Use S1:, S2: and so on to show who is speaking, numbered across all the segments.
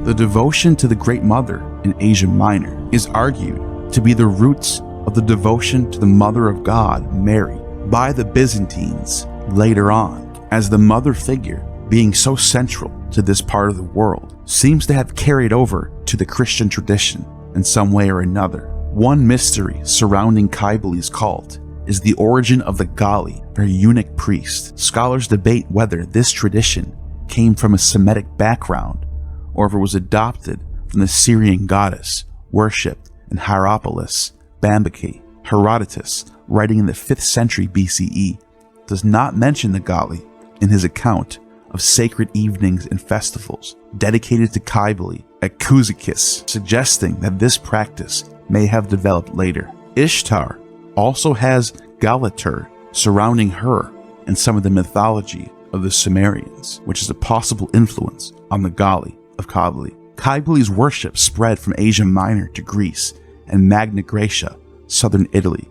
S1: The devotion to the Great Mother in Asia Minor is argued to be the roots of the devotion to the Mother of God, Mary, by the Byzantines later on, as the mother figure, being so central to this part of the world, seems to have carried over to the Christian tradition in some way or another. One mystery surrounding Cybele's cult is the origin of the Galli, her eunuch priest. Scholars debate whether this tradition came from a Semitic background or if it was adopted from the Syrian goddess worshipped in Hierapolis, Bambaki. Herodotus, writing in the 5th century BCE, does not mention the Galli in his account of sacred evenings and festivals dedicated to Cybele at Cyzicus, suggesting that this practice may have developed later. Ishtar also has Galatur surrounding her in some of the mythology of the Sumerians, which is a possible influence on the Galli of Cybele. Cybele's worship spread from Asia Minor to Greece and Magna Graecia, southern Italy,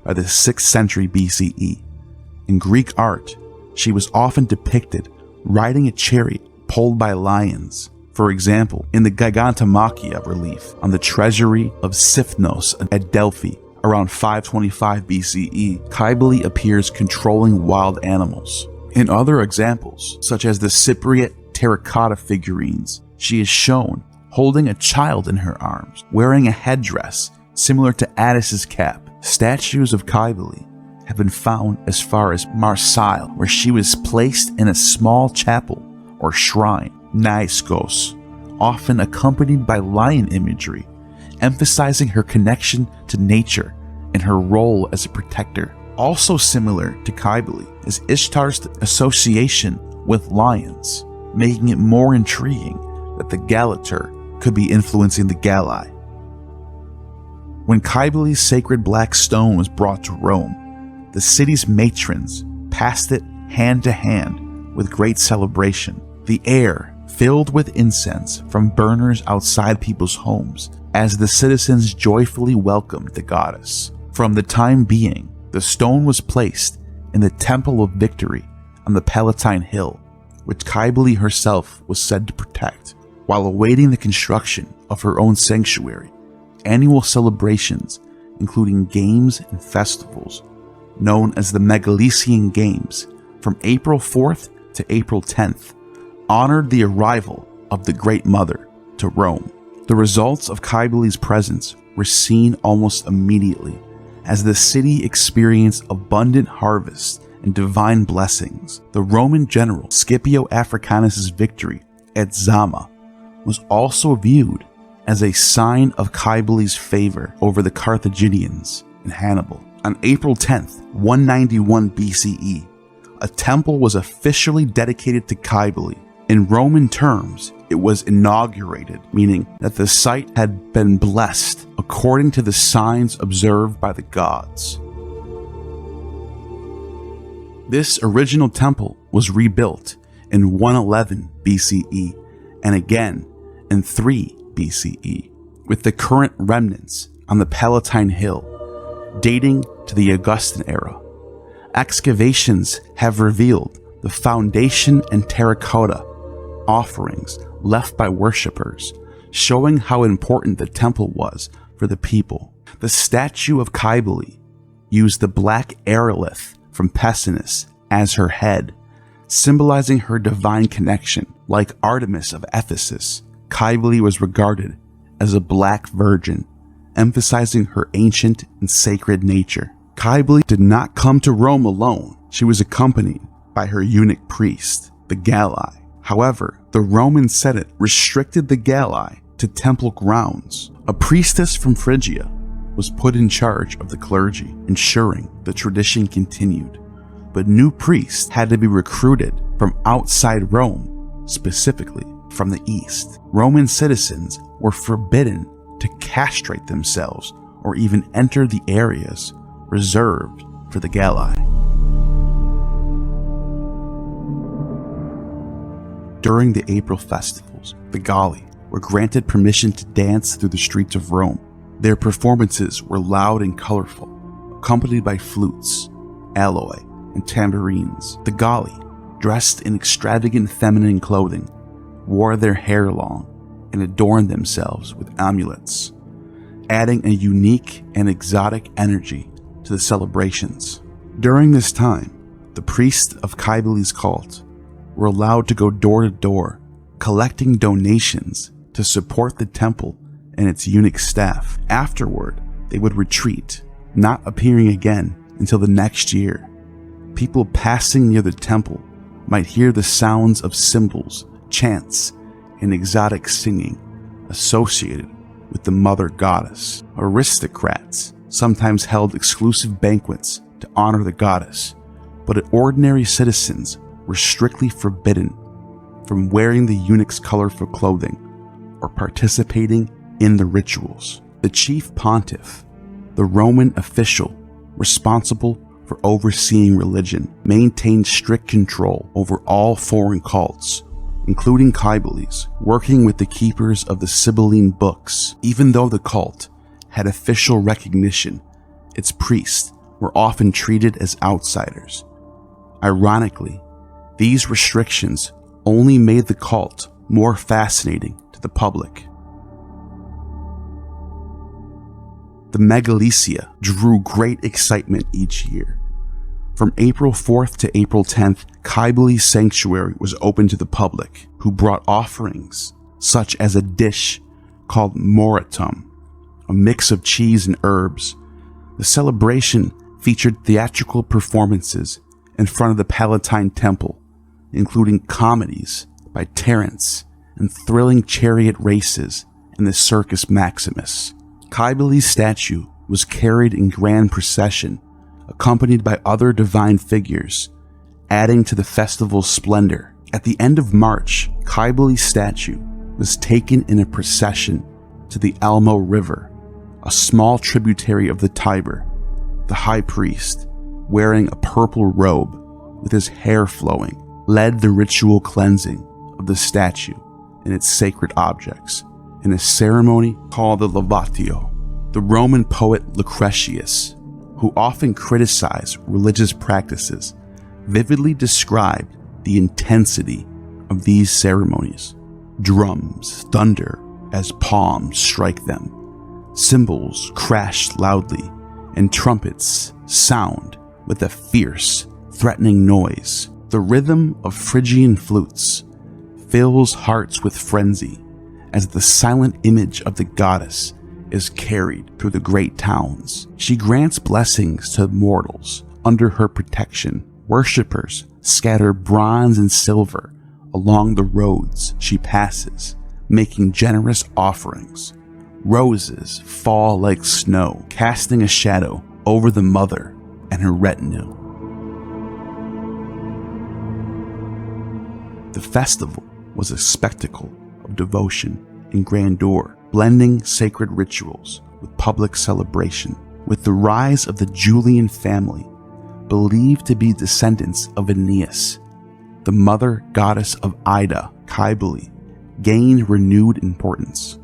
S1: by the 6th century BCE. In Greek art, she was often depicted riding a chariot pulled by lions. For example, in the Gigantomachia relief on the treasury of Sipnos at Delphi around 525 BCE, Cybele appears controlling wild animals. In other examples, such as the Cypriot terracotta figurines, she is shown holding a child in her arms, wearing a headdress similar to Attis's cap. Statues of Cybele have been found as far as Marseille, where she was placed in a small chapel or shrine, naiskos, often accompanied by lion imagery, emphasizing her connection to nature and her role as a protector. Also similar to Cybele is Ishtar's association with lions, making it more intriguing that the Galatur could be influencing the Galli. When Cybele's sacred black stone was brought to Rome, the city's matrons passed it hand to hand with great celebration. The air filled with incense from burners outside people's homes as the citizens joyfully welcomed the goddess. From the time being, the stone was placed in the Temple of Victory on the Palatine Hill, which Cybele herself was said to protect. While awaiting the construction of her own sanctuary, annual celebrations, including games and festivals, known as the Megalesian Games, from April 4th to April 10th, honored the arrival of the Great Mother to Rome. The results of Cybele's presence were seen almost immediately, as the city experienced abundant harvests and divine blessings. The Roman general Scipio Africanus's victory at Zama was also viewed as a sign of Cybele's favor over the Carthaginians in Hannibal. On April 10th, 191 BCE, a temple was officially dedicated to Cybele. In Roman terms, it was inaugurated, meaning that the site had been blessed according to the signs observed by the gods. This original temple was rebuilt in 111 BCE and again in 3 BCE, with the current remnants on the Palatine Hill dating to the Augustan era. Excavations have revealed the foundation and terracotta offerings left by worshippers, showing how important the temple was for the people. The statue of Cybele used the black aerolith from Pessinus as her head, symbolizing her divine connection. Like Artemis of Ephesus, Cybele was regarded as a black virgin, emphasizing her ancient and sacred nature. Cybele did not come to Rome alone. She was accompanied by her eunuch priest, the Galli. However, the Roman Senate restricted the Galli to temple grounds. A priestess from Phrygia was put in charge of the clergy, ensuring the tradition continued. But new priests had to be recruited from outside Rome, specifically from the east. Roman citizens were forbidden to castrate themselves or even enter the areas reserved for the Galli. During the April festivals, the Galli were granted permission to dance through the streets of Rome. Their performances were loud and colorful, accompanied by flutes, alloy, and tambourines. The Galli, dressed in extravagant feminine clothing, wore their hair long, and adorn themselves with amulets, adding a unique and exotic energy to the celebrations. During this time, the priests of Cybele's cult were allowed to go door to door, collecting donations to support the temple and its eunuch staff. Afterward, they would retreat, not appearing again until the next year. People passing near the temple might hear the sounds of cymbals, chants, and exotic singing associated with the mother goddess. Aristocrats sometimes held exclusive banquets to honor the goddess, but ordinary citizens were strictly forbidden from wearing the eunuch's colorful clothing or participating in the rituals. The chief pontiff, the Roman official responsible for overseeing religion, maintained strict control over all foreign cults, including Cybele's, working with the keepers of the Cybelean books. Even though the cult had official recognition, its priests were often treated as outsiders. Ironically, these restrictions only made the cult more fascinating to the public. The Megalesia drew great excitement each year. From April 4th to April 10th, Cybele's sanctuary was open to the public, who brought offerings such as a dish called moratum, a mix of cheese and herbs. The celebration featured theatrical performances in front of the Palatine Temple, including comedies by Terence and thrilling chariot races in the Circus Maximus. Cybele's statue was carried in grand procession, accompanied by other divine figures, adding to the festival's splendor. At the end of March, Cybele's statue was taken in a procession to the Almo River, a small tributary of the Tiber. The high priest, wearing a purple robe with his hair flowing, led the ritual cleansing of the statue and its sacred objects in a ceremony called the lavatio. The Roman poet Lucretius, who often criticized religious practices, vividly described the intensity of these ceremonies. Drums thunder as palms strike them, cymbals crash loudly, and trumpets sound with a fierce, threatening noise. The rhythm of Phrygian flutes fills hearts with frenzy as the silent image of the goddess is carried through the great towns. She grants blessings to mortals under her protection. Worshippers scatter bronze and silver along the roads she passes, making generous offerings. Roses fall like snow, casting a shadow over the mother and her retinue. The festival was a spectacle of devotion and grandeur, blending sacred rituals with public celebration. With the rise of the Julian family, believed to be descendants of Aeneas, the mother goddess of Ida, Cybele, gained renewed importance.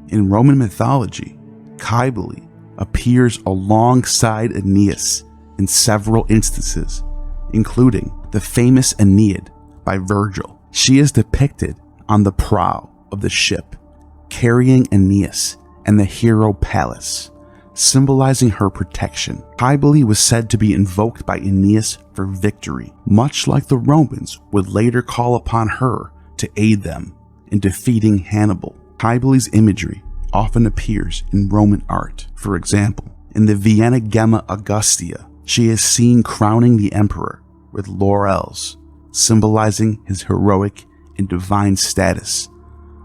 S1: In Roman mythology, Cybele appears alongside Aeneas in several instances, including the famous Aeneid by Virgil. She is depicted on the prow of the ship, carrying Aeneas and the hero Pallas, symbolizing her protection. Cybele was said to be invoked by Aeneas for victory, much like the Romans would later call upon her to aid them in defeating Hannibal. Cybele's imagery often appears in Roman art. For example, in the Vienna Gemma Augustea, she is seen crowning the emperor with laurels, symbolizing his heroic and divine status,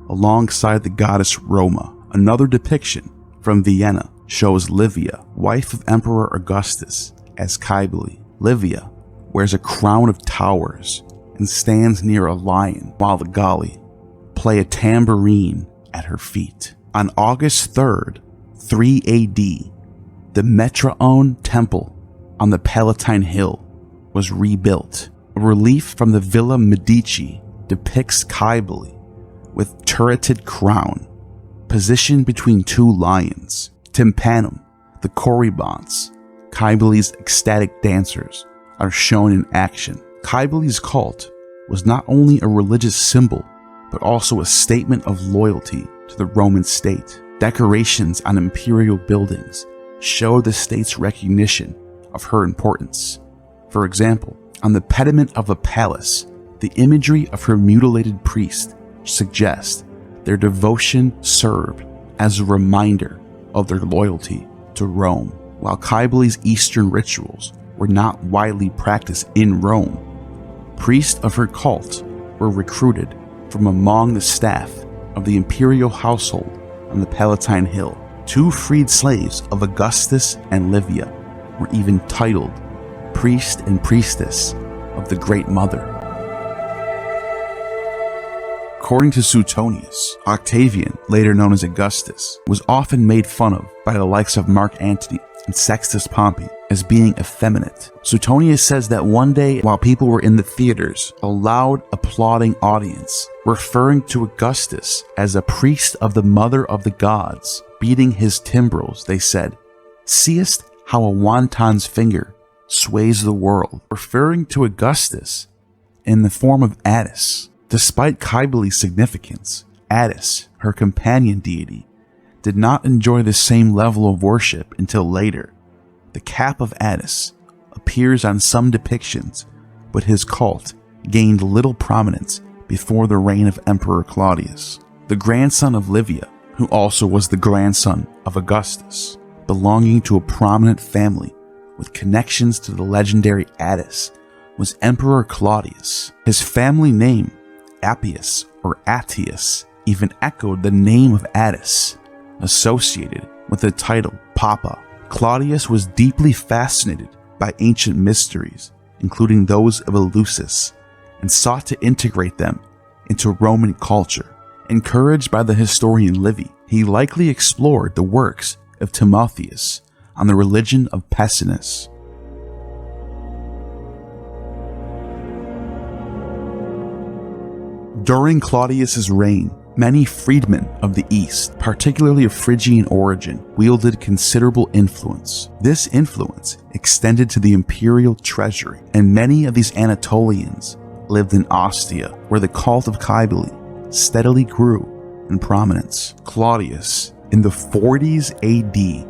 S1: alongside the goddess Roma. Another depiction from Vienna shows Livia, wife of Emperor Augustus, as Cybele. Livia wears a crown of towers and stands near a lion, while the Galli play a tambourine at her feet. On August 3rd, 3 AD, the Palatine Temple on the Palatine Hill was rebuilt. A relief from the Villa Medici depicts Cybele with turreted crown, positioned between two lions. Tympanum, the Corybants, Cybele's ecstatic dancers, are shown in action. Cybele's cult was not only a religious symbol, but also a statement of loyalty to the Roman state. Decorations on imperial buildings show the state's recognition of her importance. For example, on the pediment of a palace, the imagery of her mutilated priest suggests their devotion served as a reminder of their loyalty to Rome. While Cybele's Eastern rituals were not widely practiced in Rome, priests of her cult were recruited from among the staff of the imperial household on the Palatine Hill. 2 freed slaves of Augustus and Livia were even titled priest and priestess of the Great Mother. According to Suetonius, Octavian, later known as Augustus, was often made fun of by the likes of Mark Antony and Sextus Pompey as being effeminate. Suetonius says that one day, while people were in the theaters, a loud, applauding audience, referring to Augustus as a priest of the Mother of the Gods, beating his timbrels, they said, "Seest how a wanton's finger sways the world," referring to Augustus in the form of Attis. Despite Cybele's significance, Attis, her companion deity, did not enjoy the same level of worship until later. The cap of Attis appears on some depictions, but his cult gained little prominence before the reign of Emperor Claudius. The grandson of Livia, who also was the grandson of Augustus, belonging to a prominent family with connections to the legendary Attis, was Emperor Claudius. His family name, Appius or Attius, even echoed the name of Attis, associated with the title Papa. Claudius was deeply fascinated by ancient mysteries, including those of Eleusis, and sought to integrate them into Roman culture. Encouraged by the historian Livy, he likely explored the works of Timotheus on the religion of Pessinus. During Claudius's reign, many freedmen of the East, particularly of Phrygian origin, wielded considerable influence. This influence extended to the imperial treasury, and many of these Anatolians lived in Ostia, where the cult of Cybele steadily grew in prominence. Claudius, in the 40s AD,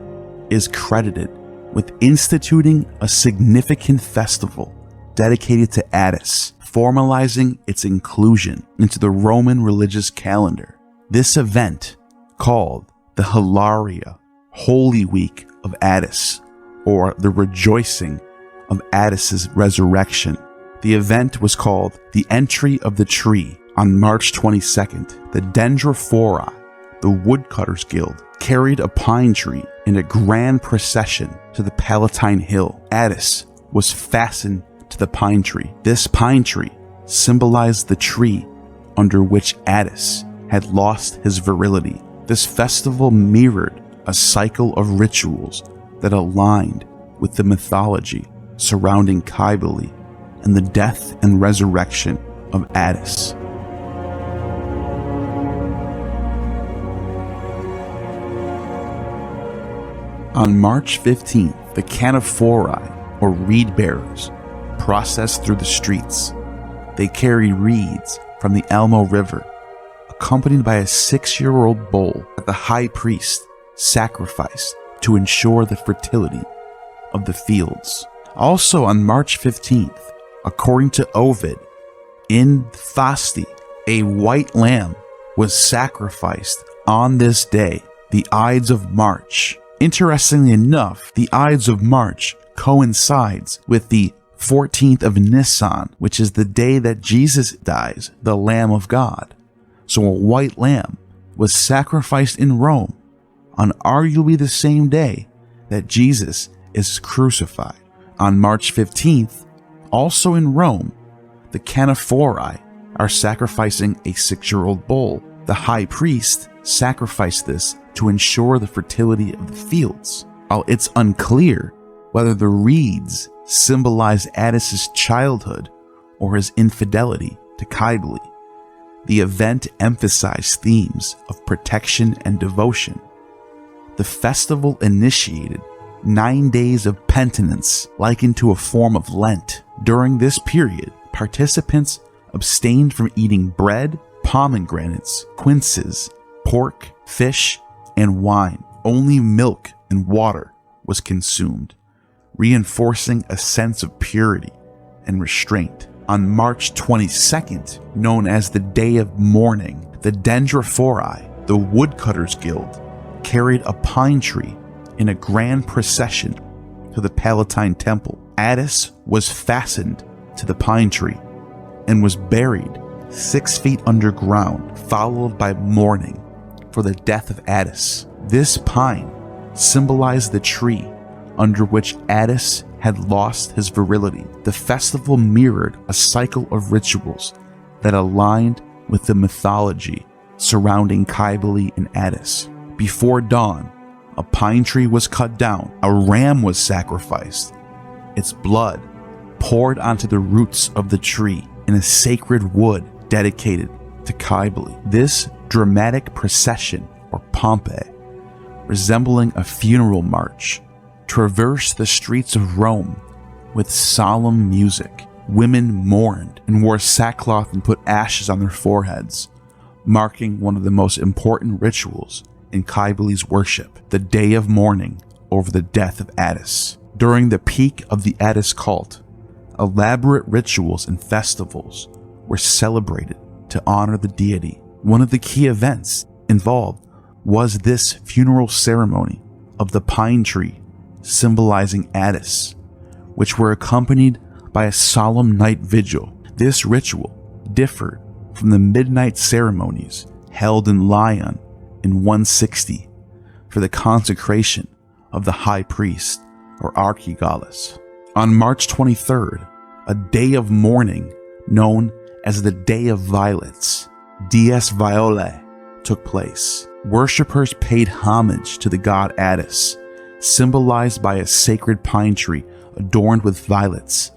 S1: is credited with instituting a significant festival dedicated to Attis, formalizing its inclusion into the Roman religious calendar. This event, called the Hilaria, Holy Week of Attis, or the Rejoicing of Attis's Resurrection. The event was called the Entry of the Tree. On March 22nd, the Dendrophori, the woodcutters guild, carried a pine tree in a grand procession to the Palatine Hill. Attis was fastened to the pine tree. This pine tree symbolized the tree under which Attis had lost his virility. This festival mirrored a cycle of rituals that aligned with the mythology surrounding Cybele and the death and resurrection of Attis. On March 15th, the Cannophori, or reed bearers, processed through the streets. They carried reeds from the Almo River, accompanied by a 6-year-old bull that the high priest sacrificed to ensure the fertility of the fields. Also on March 15th, according to Ovid, in Fasti, a white lamb was sacrificed on this day, the Ides of March. Interestingly enough, the Ides of March coincides with the 14th of Nisan, which is the day that Jesus dies, the Lamb of God. So a white lamb was sacrificed in Rome on arguably the same day that Jesus is crucified. On March 15th, also in Rome, the Cannophori are sacrificing a 6-year-old bull. The high priest sacrificed this to ensure the fertility of the fields. While it's unclear whether the reeds symbolize Attis's childhood or his infidelity to Cybele, the event emphasized themes of protection and devotion. The festival initiated 9 days of penitence, likened to a form of Lent. During this period, participants abstained from eating bread, pomegranates, quinces, pork, fish, and wine. Only milk and water was consumed, reinforcing a sense of purity and restraint. On March 22nd, known as the Day of Mourning, the Dendrophori, the woodcutters guild, carried a pine tree in a grand procession to the Palatine Temple. Attis was fastened to the pine tree and was buried 6 feet underground, followed by mourning for the death of Attis. This pine symbolized the tree under which Attis had lost his virility. The festival mirrored a cycle of rituals that aligned with the mythology surrounding Cybele and Attis. Before dawn, a pine tree was cut down, a ram was sacrificed, its blood poured onto the roots of the tree in a sacred wood dedicated to Cybele. This dramatic procession, or pompa, resembling a funeral march, traversed the streets of Rome with solemn music. Women mourned and wore sackcloth and put ashes on their foreheads, marking one of the most important rituals in Cybele's worship, the Day of Mourning over the death of Attis. During the peak of the Attis cult, elaborate rituals and festivals were celebrated to honor the deity. One of the key events involved was this funeral ceremony of the pine tree symbolizing Attis, which were accompanied by a solemn night vigil. This ritual differed from the midnight ceremonies held in Lyon in 160 for the consecration of the high priest, or archigallus. On March 23rd, a day of mourning known as the Day of Violets, Dies Violae, took place. Worshippers paid homage to the god Attis, symbolized by a sacred pine tree adorned with violets,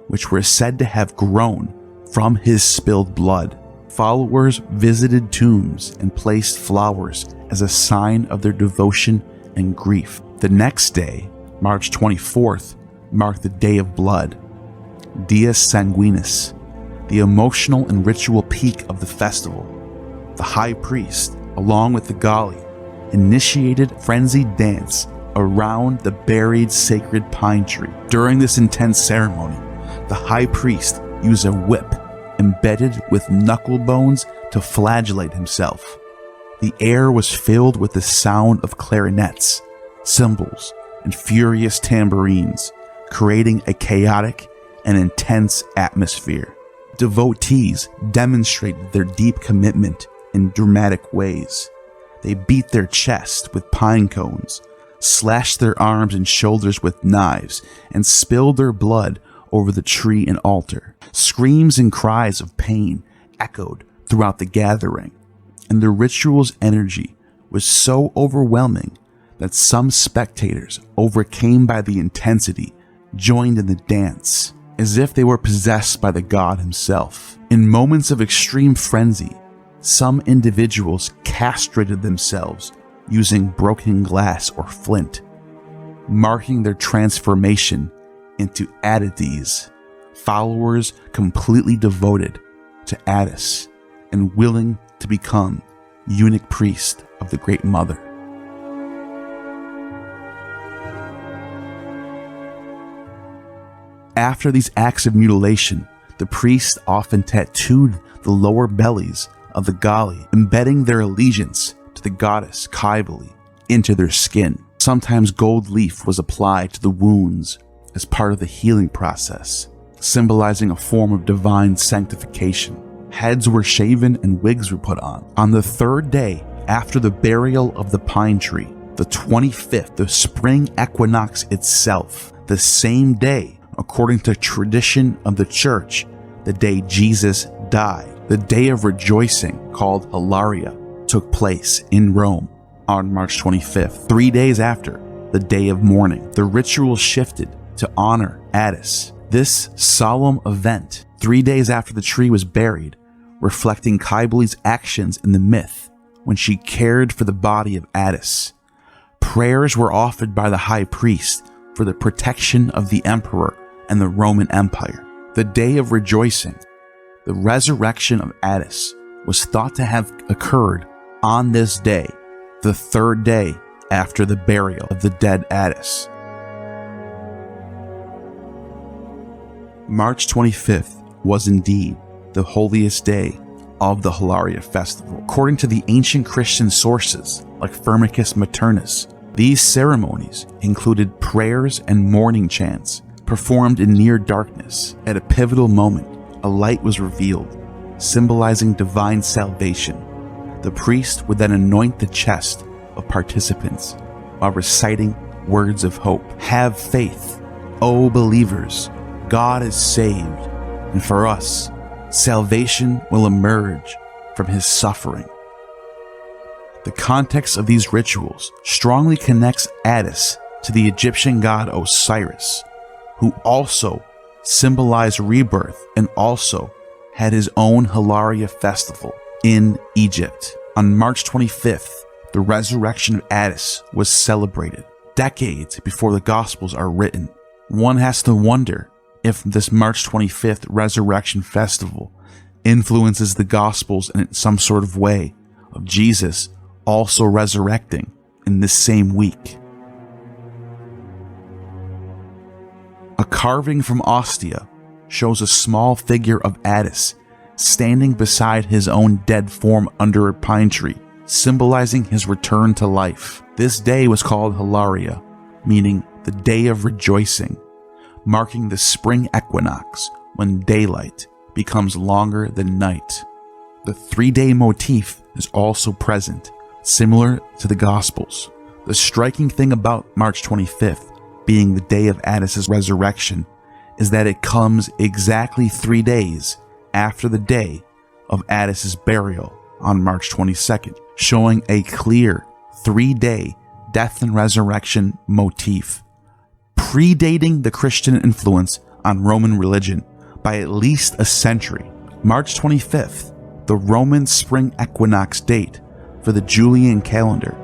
S1: which were said to have grown from his spilled blood. Followers visited tombs and placed flowers as a sign of their devotion and grief. The next day, March 24th, marked the Day of Blood, Dies Sanguinis, the emotional and ritual peak of the festival. The high priest, along with the Galli, initiated frenzied dance around the buried sacred pine tree. During this intense ceremony, the high priest used a whip embedded with knuckle bones to flagellate himself. The air was filled with the sound of clarinets, cymbals, and furious tambourines, creating a chaotic and intense atmosphere. Devotees demonstrated their deep commitment in dramatic ways. They beat their chest with pine cones, slashed their arms and shoulders with knives, and spilled their blood over the tree and altar. Screams and cries of pain echoed throughout the gathering, and the ritual's energy was so overwhelming that some spectators, overcome by the intensity, joined in the dance, as if they were possessed by the god himself. In moments of extreme frenzy, some individuals castrated themselves using broken glass or flint, marking their transformation into Attites, followers completely devoted to Attis and willing to become eunuch priest of the Great Mother. After these acts of mutilation, the priests often tattooed the lower bellies of the Galli, embedding their allegiance to the goddess Cybele into their skin. Sometimes gold leaf was applied to the wounds as part of the healing process, symbolizing a form of divine sanctification. Heads were shaven and wigs were put on. On the third day after the burial of the pine tree, the 25th, the spring equinox itself, the same day, according to tradition of the church, the day Jesus died, the day of rejoicing called Hilaria took place in Rome on March 25th. 3 days after the Day of Mourning, the ritual shifted to honor Attis. This solemn event, 3 days after the tree was buried, reflecting Cybele's actions in the myth when she cared for the body of Attis. Prayers were offered by the high priest for the protection of the emperor and the Roman Empire. The Day of Rejoicing, the resurrection of Attis, was thought to have occurred on this day, the third day after the burial of the dead Attis. March 25th was indeed the holiest day of the Hilaria Festival. According to the ancient Christian sources like Firmicus Maternus, these ceremonies included prayers and mourning chants performed in near darkness. At a pivotal moment, a light was revealed, symbolizing divine salvation. The priest would then anoint the chest of participants while reciting words of hope. Have faith, O believers, God is saved, and for us, salvation will emerge from his suffering. The context of these rituals strongly connects Attis to the Egyptian god Osiris, who also symbolized rebirth and also had his own Hilaria Festival in Egypt. On March 25th, the resurrection of Attis was celebrated, decades before the Gospels are written. One has to wonder if this March 25th Resurrection Festival influences the Gospels in some sort of way of Jesus also resurrecting in this same week. A carving from Ostia shows a small figure of Attis standing beside his own dead form under a pine tree, symbolizing his return to life. This day was called Hilaria, meaning the day of rejoicing, marking the spring equinox when daylight becomes longer than night. The 3-day motif is also present, similar to the Gospels. The striking thing about March 25th being the day of Attis' resurrection is that it comes exactly 3 days after the day of Attis' burial on March 22nd, showing a clear 3-day death and resurrection motif, predating the Christian influence on Roman religion by at least a century. March 25th, the Roman spring equinox date for the Julian calendar,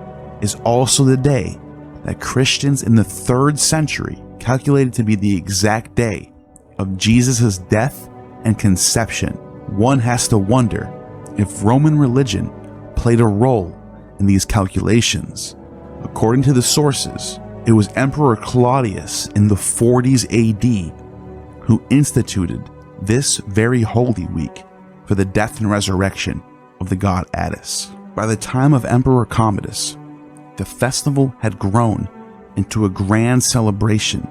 S1: is also the day that Christians in the 3rd century calculated to be the exact day of Jesus' death and conception. One has to wonder if Roman religion played a role in these calculations. According to the sources, it was Emperor Claudius in the 40s AD who instituted this very holy week for the death and resurrection of the god Attis. By the time of Emperor Commodus, the festival had grown into a grand celebration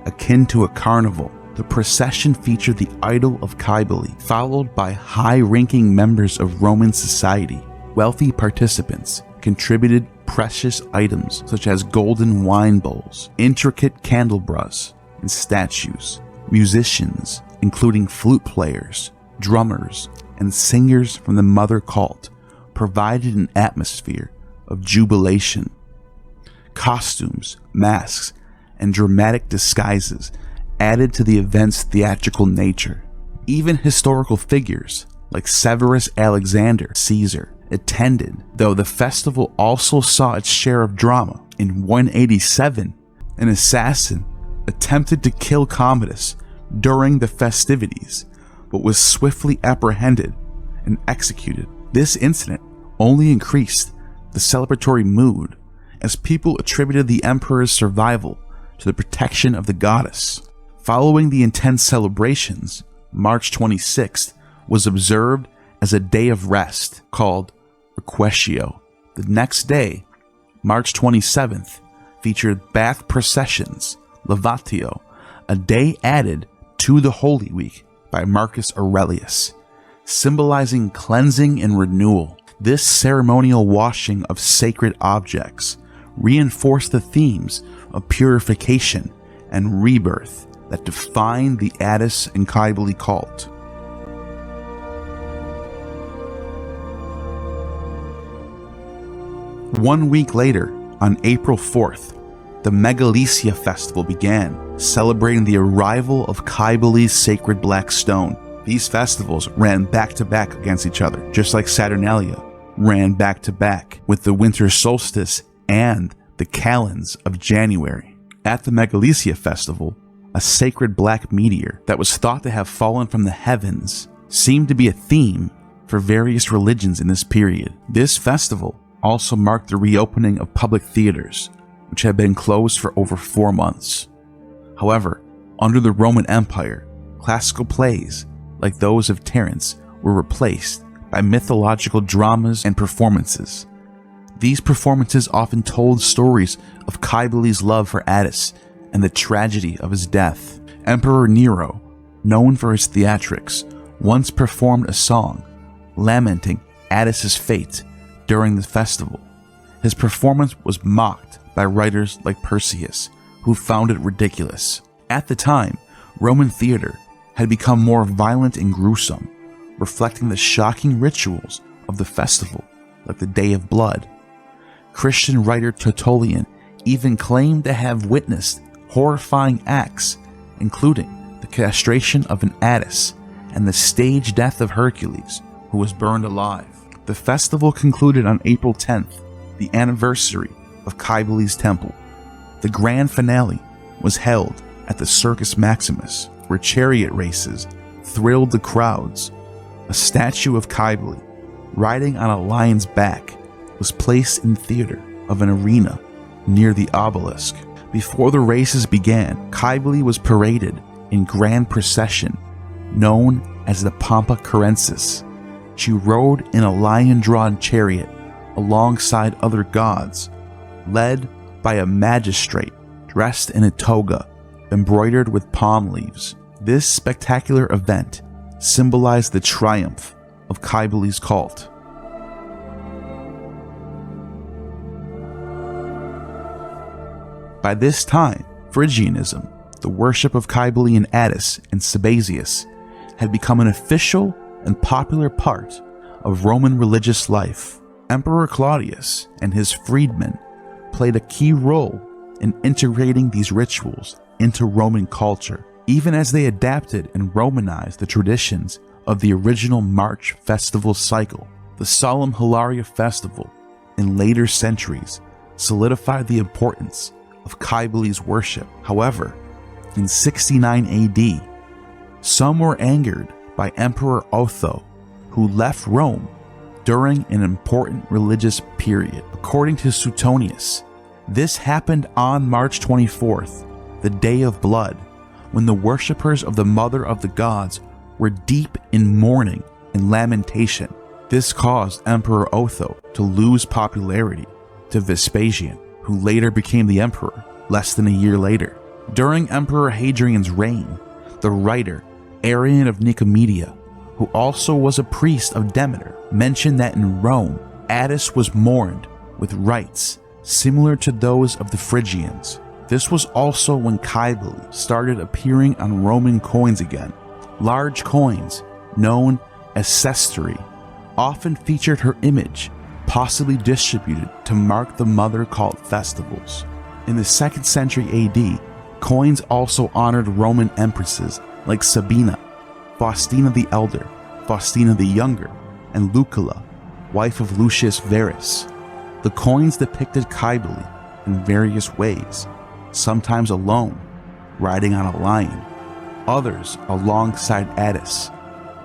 S1: akin to a carnival. The procession featured the idol of Cybele, followed by high-ranking members of Roman society. Wealthy participants contributed precious items such as golden wine bowls, intricate candelabras, and statues. Musicians, including flute players, drummers, and singers from the mother cult, provided an atmosphere of jubilation. Costumes, masks, and dramatic disguises added to the event's theatrical nature. Even historical figures like Severus Alexander Caesar attended, though the festival also saw its share of drama. In 187, an assassin attempted to kill Commodus during the festivities, but was swiftly apprehended and executed. This incident only increased the celebratory mood, as people attributed the emperor's survival to the protection of the goddess. Following the intense celebrations, March 26th was observed as a day of rest called Requiescio. The next day, March 27th, featured bath processions, Levatio, a day added to the Holy Week by Marcus Aurelius, symbolizing cleansing and renewal. This ceremonial washing of sacred objects reinforced the themes of purification and rebirth that define the Attis and Cybele cult. One week later, on April 4th, the Megalesia Festival began, celebrating the arrival of Cybele's sacred black stone. These festivals ran back-to-back against each other, just like Saturnalia ran back-to-back with the winter solstice and the calends of January. At the Megalesia Festival, a sacred black meteor that was thought to have fallen from the heavens seemed to be a theme for various religions in this period. This festival also marked the reopening of public theaters, which had been closed for over 4 months. However, under the Roman Empire, classical plays, like those of Terence, were replaced by mythological dramas and performances. These performances often told stories of Cybele's love for Attis and the tragedy of his death. Emperor Nero, known for his theatrics, once performed a song lamenting Attis's fate during the festival. His performance was mocked by writers like Persius, who found it ridiculous. At the time, Roman theater had become more violent and gruesome, reflecting the shocking rituals of the festival, like the Day of Blood. Christian writer Tertullian even claimed to have witnessed horrifying acts, including the castration of an Attis and the stage death of Hercules, who was burned alive. The festival concluded on April 10th, the anniversary of Cybele's temple. The grand finale was held at the Circus Maximus, where chariot races thrilled the crowds. A statue of Cybele, riding on a lion's back, was placed in theater of an arena near the obelisk. Before the races began, Cybele was paraded in grand procession, known as the pompa quinces. She rode in a lion-drawn chariot alongside other gods, led by a magistrate dressed in a toga embroidered with palm leaves. This spectacular event symbolized the triumph of Cybele's cult. By this time, Phrygianism, the worship of Cybele and Attis and Sabazius, had become an official and popular part of Roman religious life. Emperor Claudius and his freedmen played a key role in integrating these rituals into Roman culture, even as they adapted and Romanized the traditions of the original March festival cycle. The solemn Hilaria festival in later centuries solidified the importance of Cybele's worship. However, in 69 AD, some were angered by Emperor Otho, who left Rome during an important religious period. According to Suetonius, this happened on March 24th, the Day of Blood, when the worshippers of the Mother of the Gods were deep in mourning and lamentation. This caused Emperor Otho to lose popularity to Vespasian, who later became the emperor less than a year later. During Emperor Hadrian's reign, the writer Arian of Nicomedia, who also was a priest of Demeter, mentioned that in Rome, Attis was mourned with rites similar to those of the Phrygians. This was also when Cybele started appearing on Roman coins again. Large coins, known as sestertii, often featured her image, possibly distributed to mark the mother cult festivals. In the 2nd century AD, coins also honored Roman empresses like Sabina, Faustina the Elder, Faustina the Younger, and Lucilla, wife of Lucius Verus. The coins depicted Cybele in various ways, sometimes alone, riding on a lion, others alongside Attis,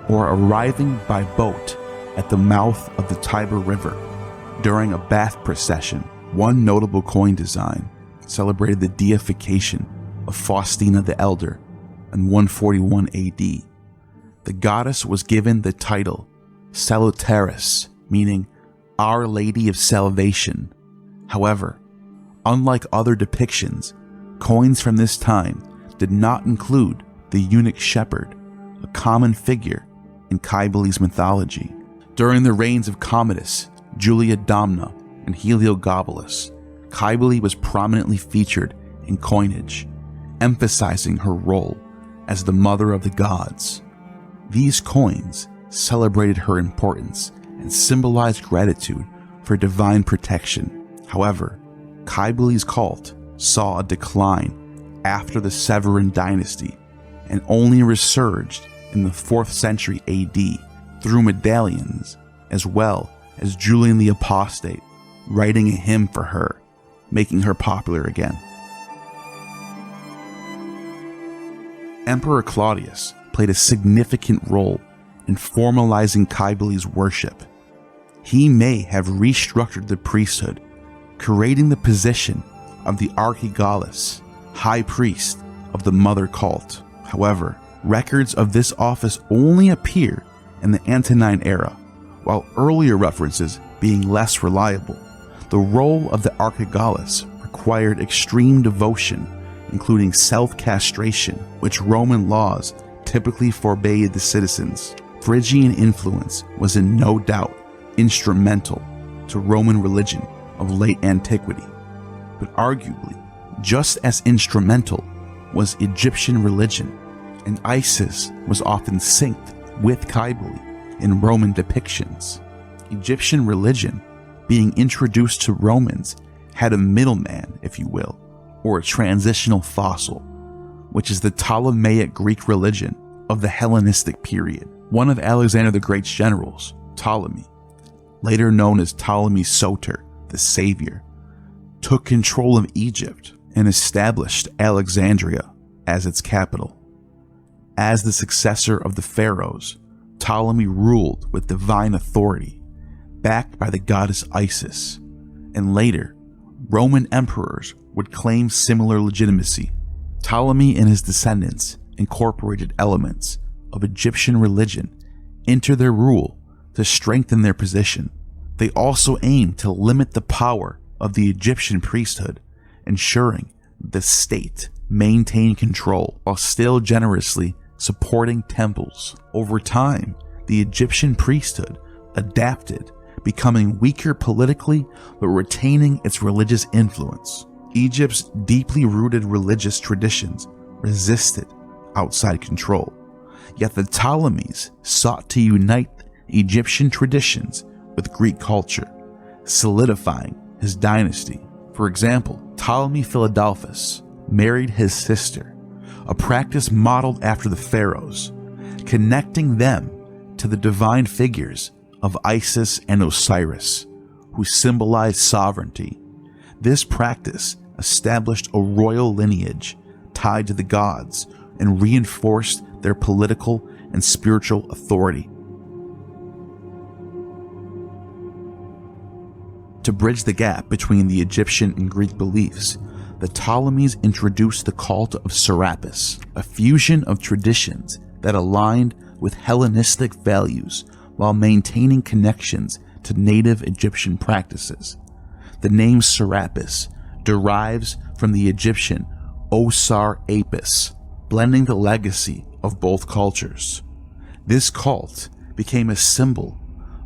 S1: or arriving by boat at the mouth of the Tiber River during a bath procession. One notable coin design celebrated the deification of Faustina the Elder in 141 AD. The goddess was given the title Salutaris, meaning Our Lady of Salvation. However, unlike other depictions, coins from this time did not include the eunuch shepherd, a common figure in Cybele's mythology. During the reigns of Commodus, Julia Domna, and Heliogabalus, Cybele was prominently featured in coinage, emphasizing her role as the mother of the gods. These coins celebrated her importance and symbolized gratitude for divine protection. However, Cybele's cult saw a decline after the Severan dynasty and only resurged in the 4th century AD through medallions, as well as Julian the Apostate writing a hymn for her, making her popular again. Emperor Claudius played a significant role in formalizing Cybele's worship. He may have restructured the priesthood, creating the position of the archigallus, high priest of the mother cult. However, records of this office only appear in the Antonine era, while earlier references being less reliable. The role of the archigallus required extreme devotion, including self-castration, which Roman laws typically forbade the citizens. Phrygian influence was in no doubt instrumental to Roman religion of late antiquity, but arguably just as instrumental was Egyptian religion, and Isis was often synced with Cybele in Roman depictions. Egyptian religion being introduced to Romans had a middleman, if you will, or a transitional fossil, which is the Ptolemaic Greek religion of the Hellenistic period. One of Alexander the Great's generals, Ptolemy, later known as Ptolemy Soter, the Savior, took control of Egypt and established Alexandria as its capital. As the successor of the pharaohs, Ptolemy ruled with divine authority, backed by the goddess Isis, and later, Roman emperors would claim similar legitimacy. Ptolemy and his descendants incorporated elements of Egyptian religion into their rule to strengthen their position. They also aimed to limit the power of the Egyptian priesthood, ensuring the state maintained control while still generously supporting temples. Over time, the Egyptian priesthood adapted, becoming weaker politically but retaining its religious influence. Egypt's deeply rooted religious traditions resisted outside control, yet the Ptolemies sought to unite Egyptian traditions with Greek culture, solidifying his dynasty. For example, Ptolemy Philadelphus married his sister, a practice modeled after the pharaohs, connecting them to the divine figures of Isis and Osiris, who symbolized sovereignty. This practice established a royal lineage tied to the gods and reinforced their political and spiritual authority. To bridge the gap between the Egyptian and Greek beliefs, the Ptolemies introduced the cult of Serapis, a fusion of traditions that aligned with Hellenistic values while maintaining connections to native Egyptian practices. The name Serapis derives from the Egyptian Osar Apis, blending the legacy of both cultures. This cult became a symbol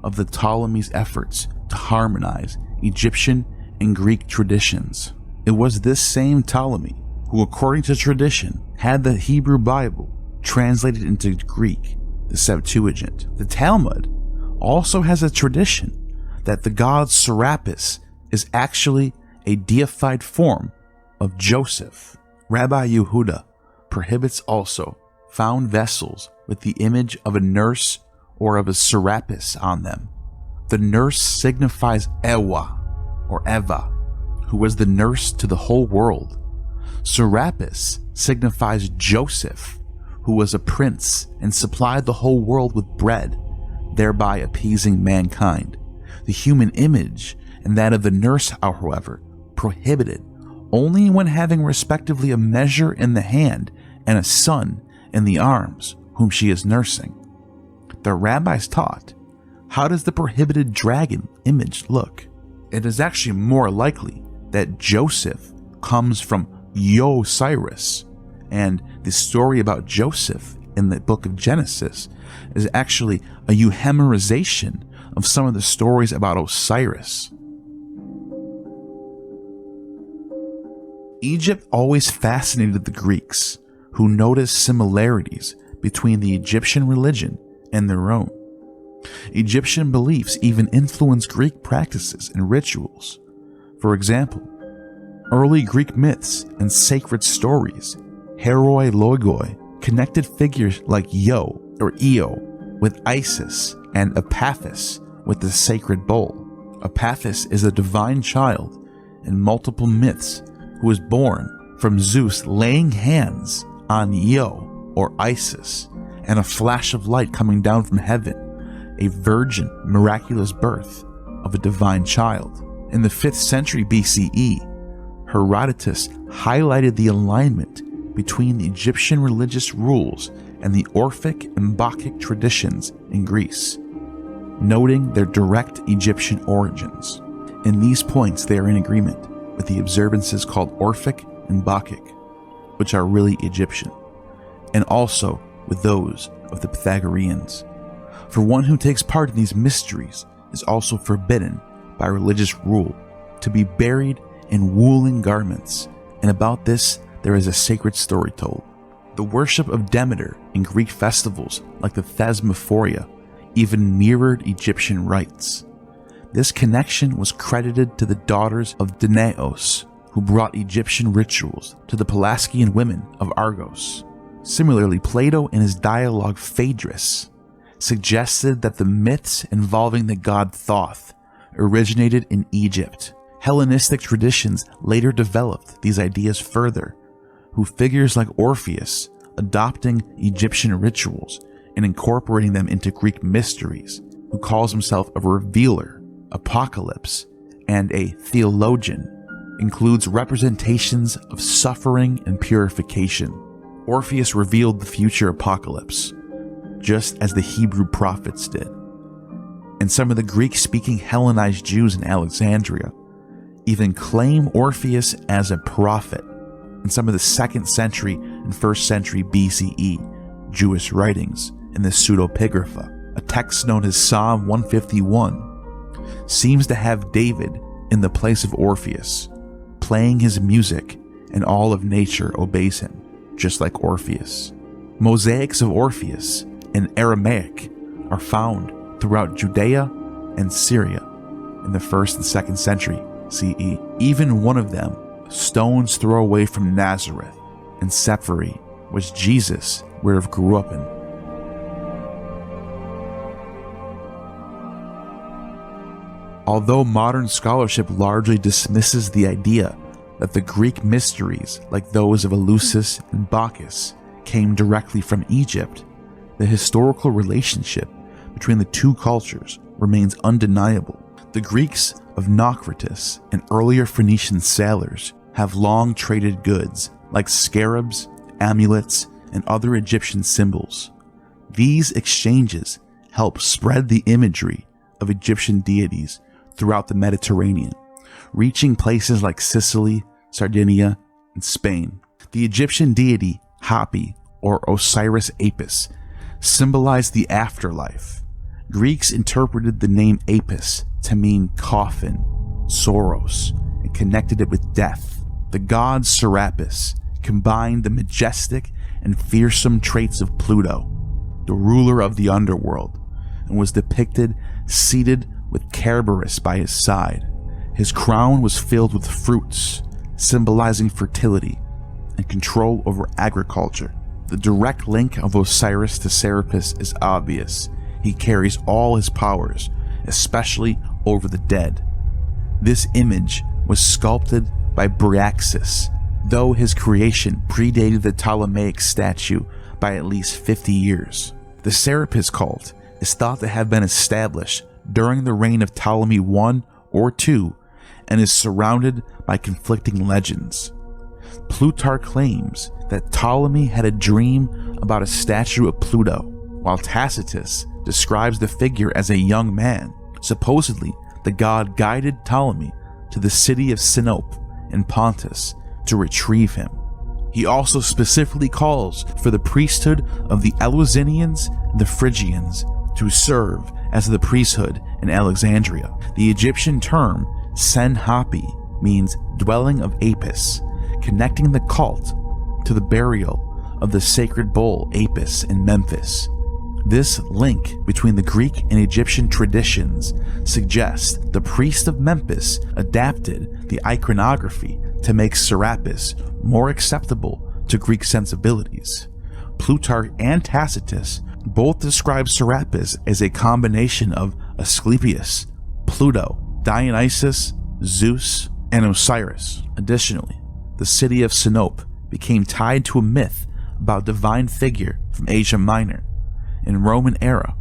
S1: of the Ptolemies' efforts to harmonize Egyptian and Greek traditions. It was this same Ptolemy who, according to tradition, had the Hebrew Bible translated into Greek, the Septuagint. The Talmud also has a tradition that the god Serapis is actually a deified form of Joseph. Rabbi Yehuda prohibits also found vessels with the image of a nurse or of a Serapis on them. The nurse signifies Ewa, or Eva, who was the nurse to the whole world. Serapis signifies Joseph, who was a prince and supplied the whole world with bread, thereby appeasing mankind. The human image and that of the nurse, however, prohibited only when having respectively a measure in the hand and a son in the arms whom she is nursing. The rabbis taught, how does the prohibited dragon image look? It is actually more likely that Joseph comes from Osiris, and the story about Joseph in the book of Genesis is actually a euhemerization of some of the stories about Osiris. Egypt always fascinated the Greeks, who noticed similarities between the Egyptian religion and their own. Egyptian beliefs even influenced Greek practices and rituals. For example, early Greek myths and sacred stories, heroi logoi, connected figures like Io or Io with Isis and Apaphis with the sacred bull. Apaphis is a divine child in multiple myths who was born from Zeus laying hands on Io or Isis and a flash of light coming down from heaven, a virgin miraculous birth of a divine child. In the 5th century BCE, Herodotus highlighted the alignment between the Egyptian religious rules and the Orphic and Bacchic traditions in Greece, noting their direct Egyptian origins. In these points, they are in agreement with the observances called Orphic and Bacchic, which are really Egyptian, and also with those of the Pythagoreans. For one who takes part in these mysteries is also forbidden by religious rule to be buried in woolen garments, and about this there is a sacred story told. The worship of Demeter in Greek festivals like the Thesmophoria even mirrored Egyptian rites. This connection was credited to the daughters of Danaos, who brought Egyptian rituals to the Pelasgian women of Argos. Similarly, Plato in his dialogue Phaedrus suggested that the myths involving the god Thoth originated in Egypt. Hellenistic traditions later developed these ideas further, with figures like Orpheus adopting Egyptian rituals and incorporating them into Greek mysteries, who calls himself a revealer, apocalypse, and a theologian, includes representations of suffering and purification. Orpheus revealed the future apocalypse, just as the Hebrew prophets did. And some of the Greek-speaking Hellenized Jews in Alexandria even claim Orpheus as a prophet in some of the 2nd century and 1st century BCE Jewish writings in the Pseudepigrapha. A text known as Psalm 151 seems to have David in the place of Orpheus, playing his music, and all of nature obeys him, just like Orpheus. Mosaics of Orpheus in Aramaic are found throughout Judea and Syria in the 1st and 2nd century CE. Even one of them, stone's throw away from Nazareth and Sephri, which Jesus would have grew up in. Although modern scholarship largely dismisses the idea that the Greek mysteries, like those of Eleusis and Bacchus, came directly from Egypt, the historical relationship between the two cultures remains undeniable. The Greeks of Naucratis and earlier Phoenician sailors have long traded goods like scarabs, amulets, and other Egyptian symbols. These exchanges help spread the imagery of Egyptian deities throughout the Mediterranean, reaching places like Sicily, Sardinia, and Spain. The Egyptian deity Hapi, or Osiris Apis, symbolized the afterlife. Greeks interpreted the name Apis to mean coffin, Soros, and connected it with death. The god Serapis combined the majestic and fearsome traits of Pluto, the ruler of the underworld, and was depicted seated with Cerberus by his side. His crown was filled with fruits, symbolizing fertility and control over agriculture. The direct link of Osiris to Serapis is obvious. He carries all his powers, especially over the dead. This image was sculpted by Bryaxis, though his creation predated the Ptolemaic statue by at least 50 years. The Serapis cult is thought to have been established during the reign of Ptolemy I or II and is surrounded by conflicting legends. Plutarch claims that Ptolemy had a dream about a statue of Pluto, while Tacitus describes the figure as a young man. Supposedly, the god guided Ptolemy to the city of Sinope in Pontus to retrieve him. He also specifically calls for the priesthood of the Eleusinians and the Phrygians to serve as the priesthood in Alexandria. The Egyptian term Sen-Hapi means dwelling of Apis, connecting the cult to the burial of the sacred bull Apis in Memphis. This link between the Greek and Egyptian traditions suggests the priest of Memphis adapted the iconography to make Serapis more acceptable to Greek sensibilities. Plutarch and Tacitus both describe Serapis as a combination of Asclepius, Pluto, Dionysus, Zeus, and Osiris. Additionally, the city of Sinope became tied to a myth about a divine figure from Asia Minor In Roman era,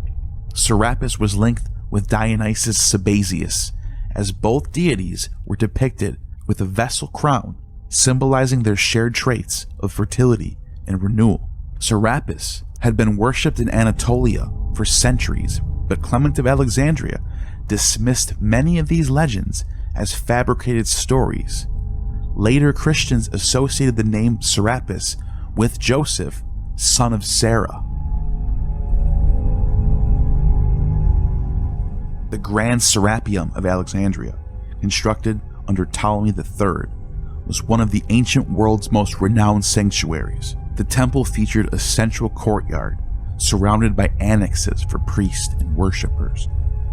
S1: Serapis was linked with Dionysus Sabazius, as both deities were depicted with a vessel crown, symbolizing their shared traits of fertility and renewal. Serapis had been worshipped in Anatolia for centuries, but Clement of Alexandria dismissed many of these legends as fabricated stories. Later Christians associated the name Serapis with Joseph, son of Sarah. The Grand Serapeum of Alexandria, constructed under Ptolemy III, was one of the ancient world's most renowned sanctuaries. The temple featured a central courtyard surrounded by annexes for priests and worshippers,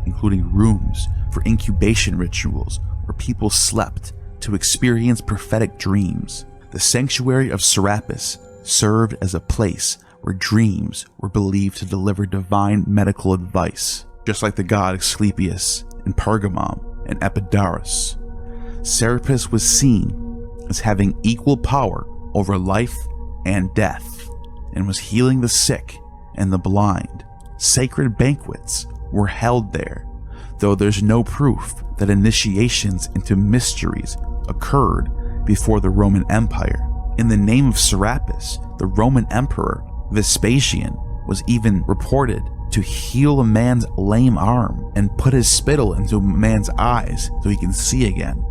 S1: including rooms for incubation rituals where people slept to experience prophetic dreams. The sanctuary of Serapis served as a place where dreams were believed to deliver divine medical advice, just like the god Asclepius in Pergamum and Epidaurus. Serapis was seen as having equal power over life and death, and was healing the sick and the blind. Sacred banquets were held there, though there's no proof that initiations into mysteries occurred before the Roman Empire. In the name of Serapis, the Roman Emperor Vespasian was even reported to heal a man's lame arm and put his spittle into a man's eyes so he can see again,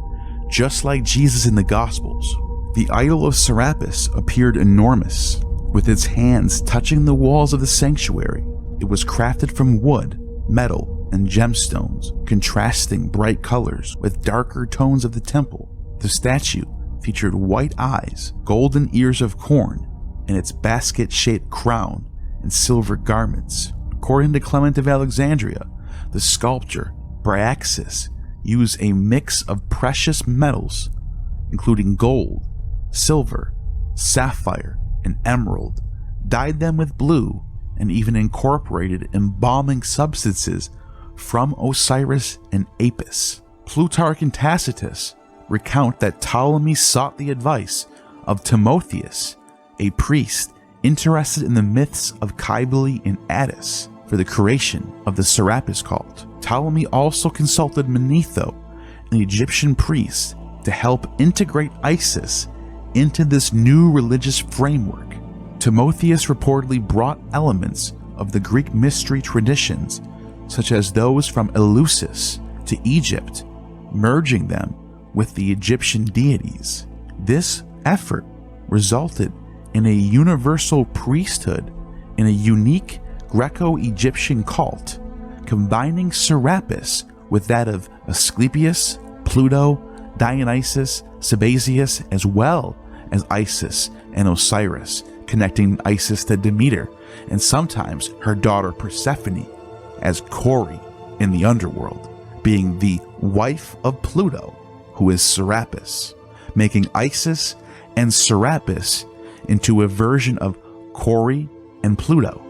S1: just like Jesus in the Gospels. The idol of Serapis appeared enormous, with its hands touching the walls of the sanctuary. It was crafted from wood, metal, and gemstones, contrasting bright colors with darker tones of the temple. The statue featured white eyes, golden ears of corn, and its basket-shaped crown and silver garments. According to Clement of Alexandria, the sculptor Bryaxis used a mix of precious metals, including gold, silver, sapphire, and emerald, dyed them with blue, and even incorporated embalming substances from Osiris and Apis. Plutarch and Tacitus recount that Ptolemy sought the advice of Timotheus, a priest interested in the myths of Cybele and Attis, for the creation of the Serapis cult. Ptolemy also consulted Manetho, an Egyptian priest, to help integrate Isis into this new religious framework. Timotheus reportedly brought elements of the Greek mystery traditions, such as those from Eleusis, to Egypt, merging them with the Egyptian deities. This effort resulted in a universal priesthood in a unique Greco-Egyptian cult, combining Serapis with that of Asclepius, Pluto, Dionysus, Sabazius, as well as Isis and Osiris, connecting Isis to Demeter, and sometimes her daughter Persephone as Kori in the underworld, being the wife of Pluto, who is Serapis, making Isis and Serapis into a version of Kori and Pluto.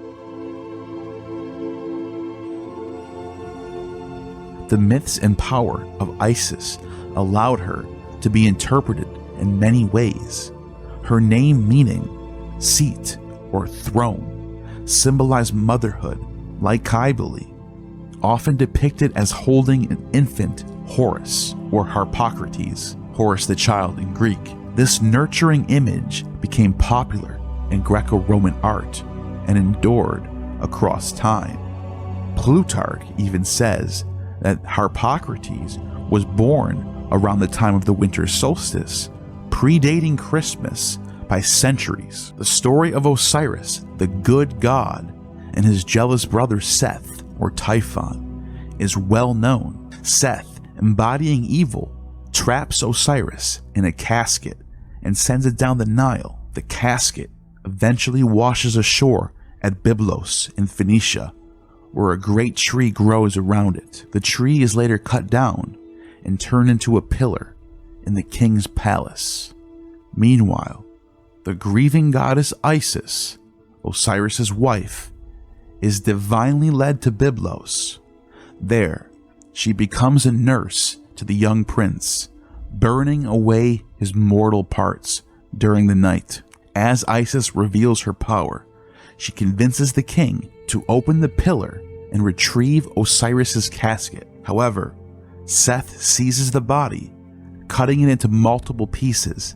S1: The myths and power of Isis allowed her to be interpreted in many ways. Her name, meaning seat or throne, symbolized motherhood, like Cybele, often depicted as holding an infant Horus or Harpocrates, Horus the child in Greek. This nurturing image became popular in Greco-Roman art and endured across time. Plutarch even says that Harpocrates was born around the time of the winter solstice, predating Christmas by centuries. The story of Osiris, the good god, and his jealous brother Seth, or Typhon, is well known. Seth, embodying evil, traps Osiris in a casket and sends it down the Nile. The casket eventually washes ashore at Byblos in Phoenicia, where a great tree grows around it. The tree is later cut down and turned into a pillar in the king's palace. Meanwhile, the grieving goddess Isis, Osiris's wife, is divinely led to Byblos. There, she becomes a nurse to the young prince, burning away his mortal parts during the night. As Isis reveals her power, she convinces the king to open the pillar and retrieve Osiris's casket. However, Seth seizes the body, cutting it into multiple pieces,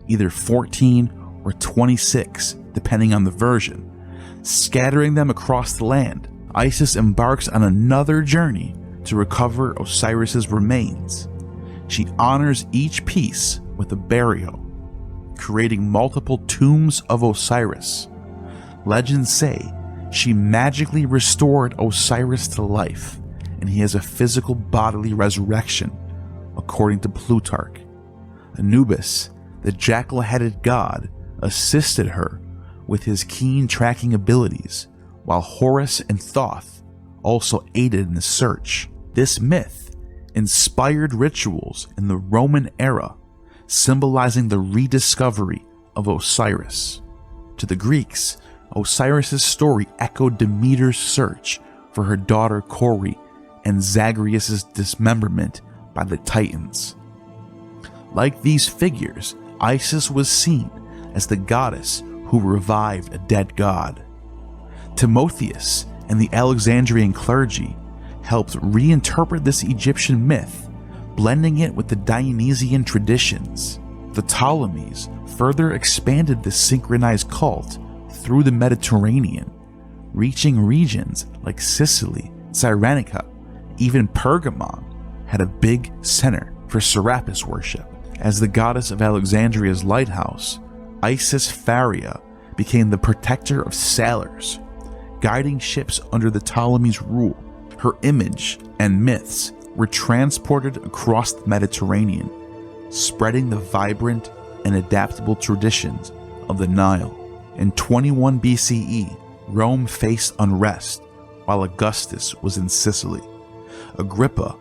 S1: either 14 or 26, depending on the version, scattering them across the land. Isis embarks on another journey to recover Osiris's remains. She honors each piece with a burial, creating multiple tombs of Osiris. Legends say she magically restored Osiris to life, and he has a physical bodily resurrection, according to Plutarch. Anubis, the jackal-headed god, assisted her with his keen tracking abilities, while Horus and Thoth also aided in the search. This myth inspired rituals in the Roman era, symbolizing the rediscovery of Osiris. To the Greeks, Osiris's story echoed Demeter's search for her daughter Kori and Zagreus's dismemberment by the Titans. Like these figures, Isis was seen as the goddess who revived a dead god. Timotheus and the Alexandrian clergy helped reinterpret this Egyptian myth, blending it with the Dionysian traditions. The Ptolemies further expanded the synchronized cult through the Mediterranean, reaching regions like Sicily, Cyrenaica, even Pergamon had a big center for Serapis worship. As the goddess of Alexandria's lighthouse, Isis Faria became the protector of sailors, guiding ships under the Ptolemies' rule. Her image and myths were transported across the Mediterranean, spreading the vibrant and adaptable traditions of the Nile. In 21 BCE, Rome faced unrest while Augustus was in Sicily. Agrippa,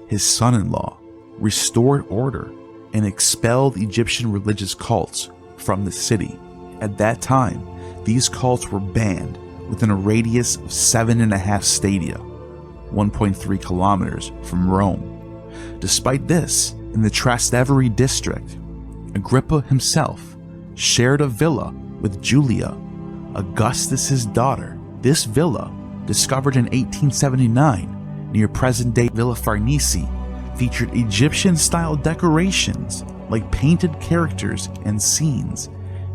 S1: his son-in-law, restored order and expelled Egyptian religious cults from the city. At that time, these cults were banned within a radius of 7.5 stadia, 1.3 kilometers from Rome. Despite this, in the Trastevere district, Agrippa himself shared a villa with Julia, Augustus's daughter. This villa, discovered in 1879 near present-day Villa Farnese, featured Egyptian-style decorations like painted characters and scenes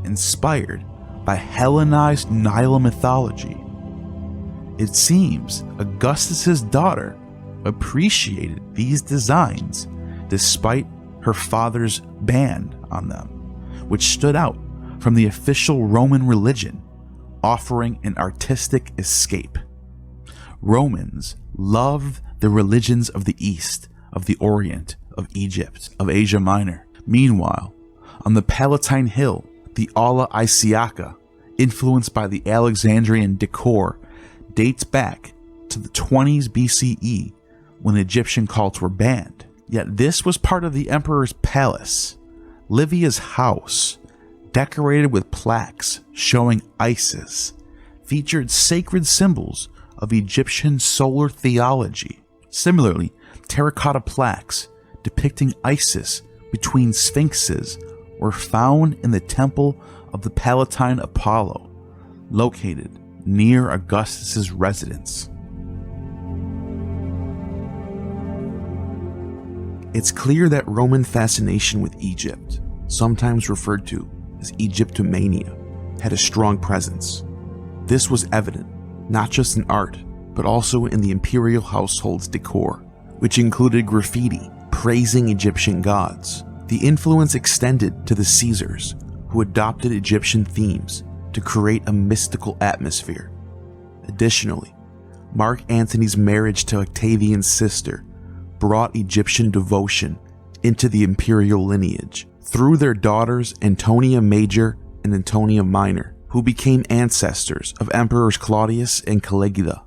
S1: inspired by Hellenized Nile mythology. It seems Augustus's daughter appreciated these designs despite her father's ban on them, which stood out from the official Roman religion, offering an artistic escape. Romans loved the religions of the East, of the Orient, of Egypt, of Asia Minor. Meanwhile, on the Palatine Hill, the Aula Isiaca, influenced by the Alexandrian decor, dates back to the 20s BCE when Egyptian cults were banned. Yet this was part of the emperor's palace. Livia's house, decorated with plaques showing Isis, featured sacred symbols of Egyptian solar theology. Similarly, terracotta plaques depicting Isis between sphinxes were found in the temple of the Palatine Apollo, located near Augustus's residence. It's clear that Roman fascination with Egypt, sometimes referred to as Egyptomania, had a strong presence. This was evident not just in art, but also in the imperial household's decor, which included graffiti praising Egyptian gods. The influence extended to the Caesars, who adopted Egyptian themes to create a mystical atmosphere. Additionally, Mark Antony's marriage to Octavian's sister brought Egyptian devotion into the imperial lineage through their daughters Antonia Major and Antonia Minor, who became ancestors of emperors Claudius and Caligula.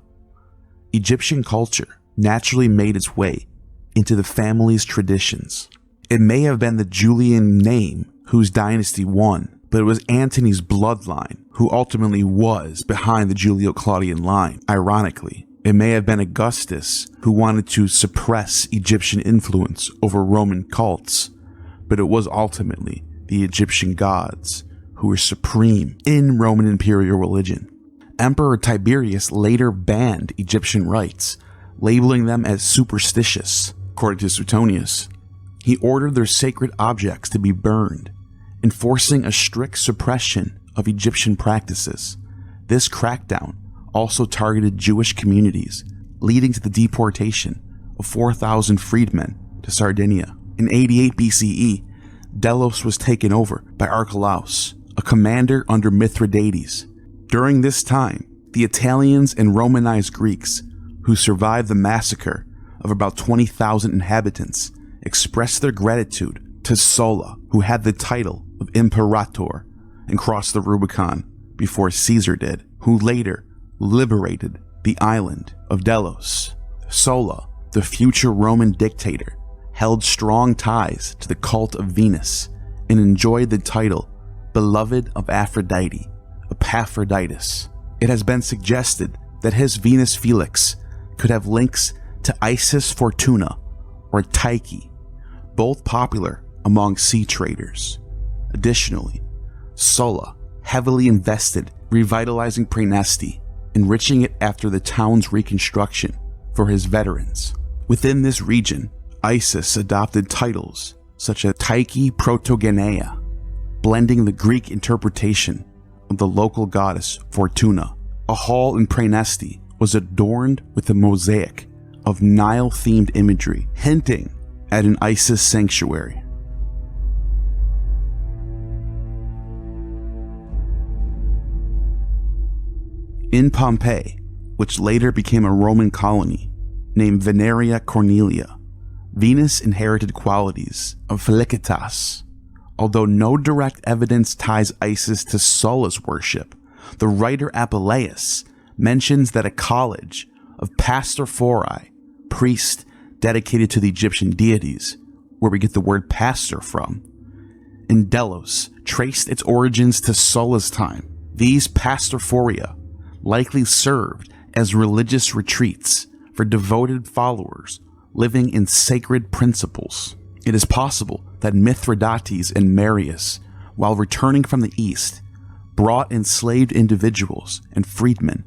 S1: Egyptian culture naturally made its way into the family's traditions. It may have been the Julian name whose dynasty won, but it was Antony's bloodline who ultimately was behind the Julio-Claudian line. Ironically, it may have been Augustus who wanted to suppress Egyptian influence over Roman cults, but it was ultimately the Egyptian gods who were supreme in Roman imperial religion. Emperor Tiberius later banned Egyptian rites, labeling them as superstitious. According to Suetonius, he ordered their sacred objects to be burned, enforcing a strict suppression of Egyptian practices. This crackdown also targeted Jewish communities, leading to the deportation of 4,000 freedmen to Sardinia. In 88 BCE, Delos was taken over by Archelaus, a commander under Mithridates. During this time, the Italians and Romanized Greeks, who survived the massacre of about 20,000 inhabitants, expressed their gratitude to Sulla, who had the title of Imperator and crossed the Rubicon before Caesar did, who later liberated the island of Delos. Sulla, the future Roman dictator, held strong ties to the cult of Venus and enjoyed the title Beloved of Aphrodite, Epaphroditus. It has been suggested that his Venus Felix could have links to Isis Fortuna or Tyche, both popular among sea traders. Additionally, Sulla heavily invested revitalizing Praeneste, enriching it after the town's reconstruction for his veterans. Within this region, Isis adopted titles such as Tyche Protogenea, blending the Greek interpretation of the local goddess Fortuna. A hall in Praeneste was adorned with a mosaic of Nile-themed imagery, hinting at an Isis sanctuary. In Pompeii, which later became a Roman colony named Veneria Cornelia, Venus inherited qualities of felicitas. Although no direct evidence ties Isis to Sulla's worship, the writer Apuleius mentions that a college of pastophori, priests dedicated to the Egyptian deities, where we get the word pastor from, in Delos traced its origins to Sulla's time. These pastophoria likely served as religious retreats for devoted followers living in sacred principles. It is possible that Mithridates and Marius, while returning from the east, brought enslaved individuals and freedmen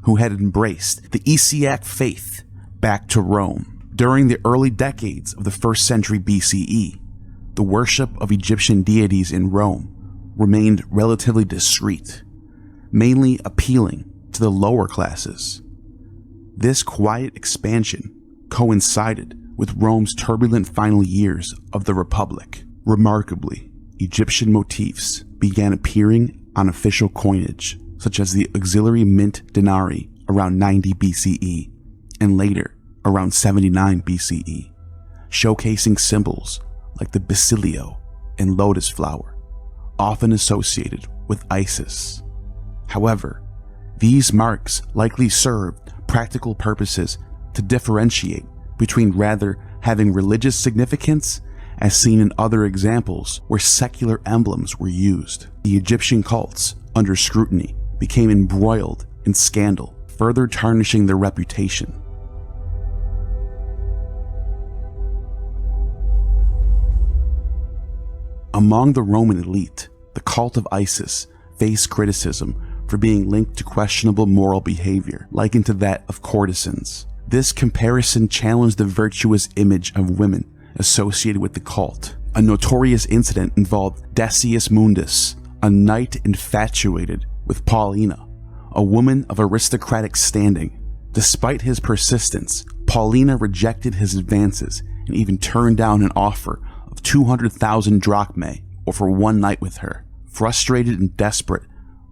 S1: who had embraced the Isiac faith back to Rome. During the early decades of the 1st century BCE, the worship of Egyptian deities in Rome remained relatively discreet, mainly appealing to the lower classes. This quiet expansion coincided with Rome's turbulent final years of the Republic. Remarkably, Egyptian motifs began appearing on official coinage, such as the auxiliary mint denarii around 90 BCE and later around 79 BCE, showcasing symbols like the basileia and lotus flower, often associated with Isis. However, these marks likely served practical purposes to differentiate between rather having religious significance, as seen in other examples where secular emblems were used. The Egyptian cults, under scrutiny, became embroiled in scandal, further tarnishing their reputation. Among the Roman elite, the cult of Isis faced criticism for being linked to questionable moral behavior, likened to that of courtesans. This comparison challenged the virtuous image of women associated with the cult. A notorious incident involved Decius Mundus, a knight infatuated with Paulina, a woman of aristocratic standing. Despite his persistence, Paulina rejected his advances and even turned down an offer of 200,000 drachmae or for one night with her. Frustrated and desperate,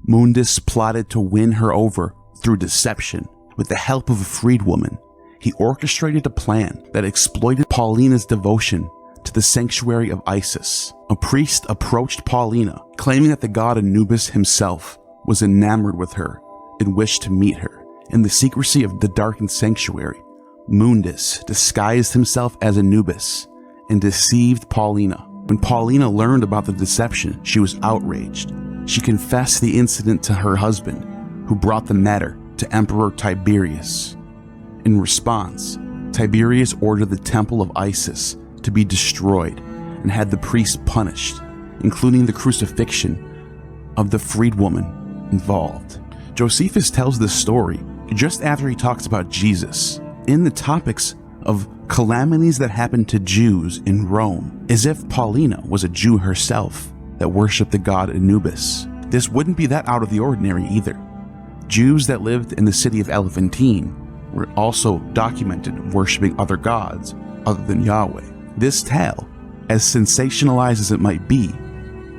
S1: Mundus plotted to win her over through deception. With the help of a freedwoman, he orchestrated a plan that exploited Paulina's devotion to the sanctuary of Isis. A priest approached Paulina, claiming that the god Anubis himself was enamored with her and wished to meet her. In the secrecy of the darkened sanctuary, Mundus disguised himself as Anubis and deceived Paulina. When Paulina learned about the deception, she was outraged. She confessed the incident to her husband, who brought the matter to Emperor Tiberius. In response, Tiberius ordered the temple of Isis to be destroyed and had the priests punished, including the crucifixion of the freedwoman involved. Josephus tells this story just after he talks about Jesus in the topics of calamities that happened to Jews in Rome, as if Paulina was a Jew herself that worshipped the god Anubis. This wouldn't be that out of the ordinary either. Jews that lived in the city of Elephantine were also documented worshipping other gods other than Yahweh. This tale, as sensationalized as it might be,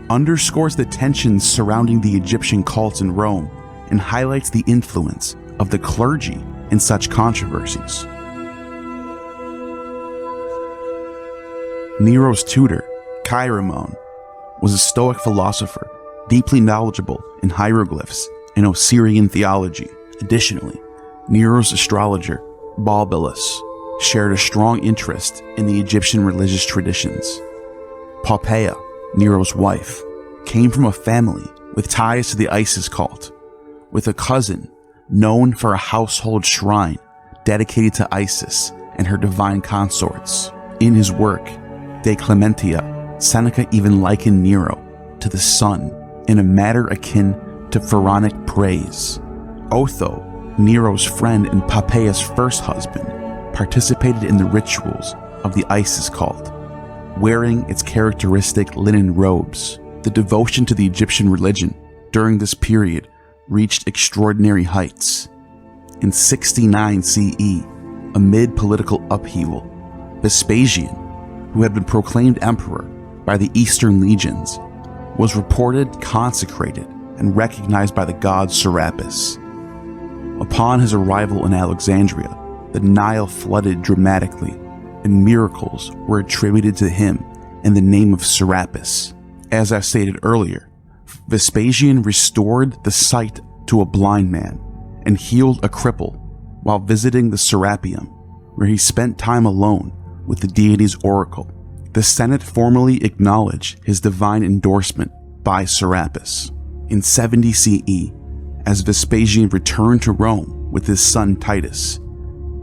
S1: underscores the tensions surrounding the Egyptian cults in Rome and highlights the influence of the clergy in such controversies. Nero's tutor, Chiron, was a Stoic philosopher deeply knowledgeable in hieroglyphs and Osirian theology. Additionally, Nero's astrologer, Balbillus, shared a strong interest in the Egyptian religious traditions. Poppaea, Nero's wife, came from a family with ties to the Isis cult, with a cousin known for a household shrine dedicated to Isis and her divine consorts. In his work, De Clementia, Seneca even likened Nero to the sun in a matter akin to pharaonic praise. Otho, Nero's friend and Poppaea's first husband, participated in the rituals of the Isis cult, wearing its characteristic linen robes. The devotion to the Egyptian religion during this period reached extraordinary heights. In 69 CE, amid political upheaval, Vespasian, who had been proclaimed emperor by the Eastern legions, was reported consecrated and recognized by the god Serapis. Upon his arrival in Alexandria, the Nile flooded dramatically, and miracles were attributed to him in the name of Serapis. As I stated earlier, Vespasian restored the sight to a blind man and healed a cripple while visiting the Serapeum, where he spent time alone with the deity's oracle. The Senate formally acknowledged his divine endorsement by Serapis. In 70 CE, as Vespasian returned to Rome with his son Titus,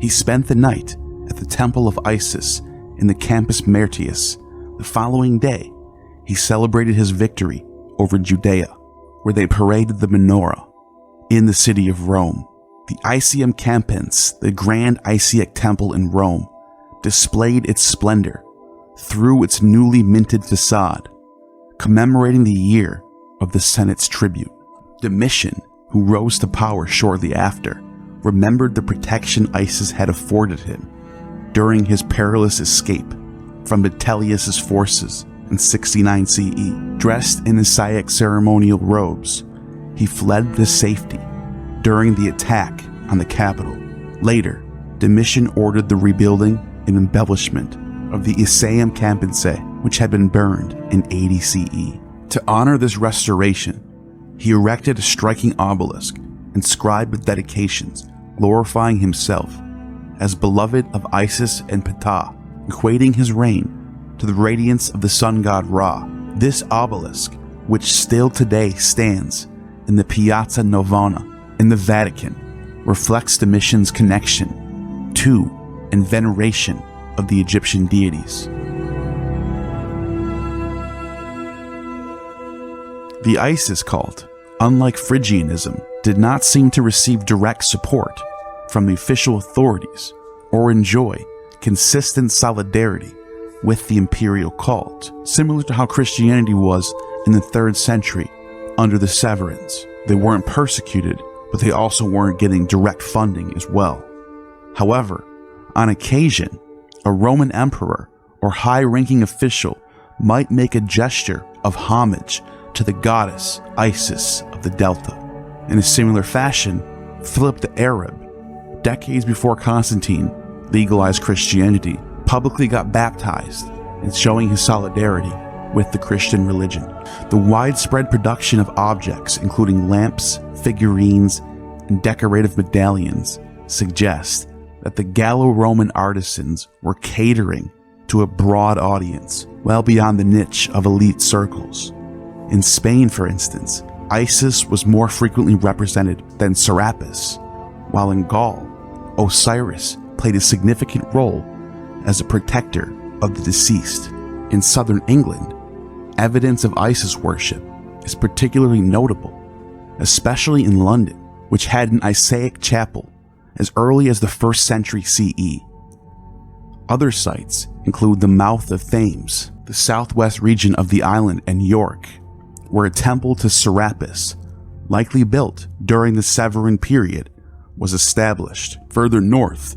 S1: he spent the night at the Temple of Isis in the Campus Martius. The following day, he celebrated his victory over Judea, where they paraded the menorah in the city of Rome. The Isium Campens, the grand Isiac temple in Rome, displayed its splendor through its newly minted facade, commemorating the year of the Senate's tribute. Domitian, who rose to power shortly after, remembered the protection Isis had afforded him during his perilous escape from Vitellius's forces in 69 CE. Dressed in his Saic ceremonial robes, he fled to safety during the attack on the capital. Later, Domitian ordered the rebuilding and embellishment of the Isium Campense, which had been burned in 80 CE. To honor this restoration, he erected a striking obelisk inscribed with dedications glorifying himself as beloved of Isis and Ptah, equating his reign to the radiance of the sun god Ra. This obelisk, which still today stands in the Piazza Navona in the Vatican, reflects Domitian's connection to and veneration of the Egyptian deities. The Isis cult, unlike Phrygianism, did not seem to receive direct support from the official authorities or enjoy consistent solidarity with the imperial cult, similar to how Christianity was in the 3rd century under the Severans. They weren't persecuted, but they also weren't getting direct funding as well. However, on occasion, a Roman emperor or high-ranking official might make a gesture of homage to the goddess Isis of the Delta. In a similar fashion, Philip the Arab, decades before Constantine legalized Christianity, publicly got baptized in showing his solidarity with the Christian religion. The widespread production of objects, including lamps, figurines, and decorative medallions, suggest that the Gallo-Roman artisans were catering to a broad audience, well beyond the niche of elite circles. In Spain, for instance, Isis was more frequently represented than Serapis, while in Gaul, Osiris played a significant role as a protector of the deceased. In southern England, evidence of Isis worship is particularly notable, especially in London, which had an Isaic chapel as early as the 1st century CE. Other sites include the mouth of Thames, the southwest region of the island, and York, where a temple to Serapis, likely built during the Severan period, was established. Further north,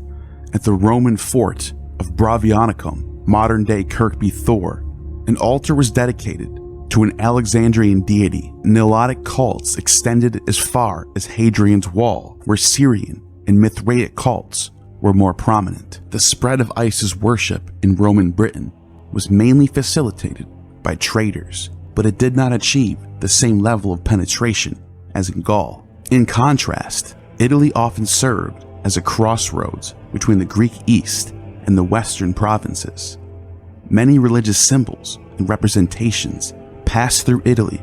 S1: at the Roman fort of Bravionicum, modern-day Kirkby Thor, an altar was dedicated to an Alexandrian deity. Nilotic cults extended as far as Hadrian's Wall, where Syrian and Mithraic cults were more prominent. The spread of Isis worship in Roman Britain was mainly facilitated by traders, but it did not achieve the same level of penetration as in Gaul. In contrast, Italy often served as a crossroads between the Greek East and the Western provinces. Many religious symbols and representations passed through Italy,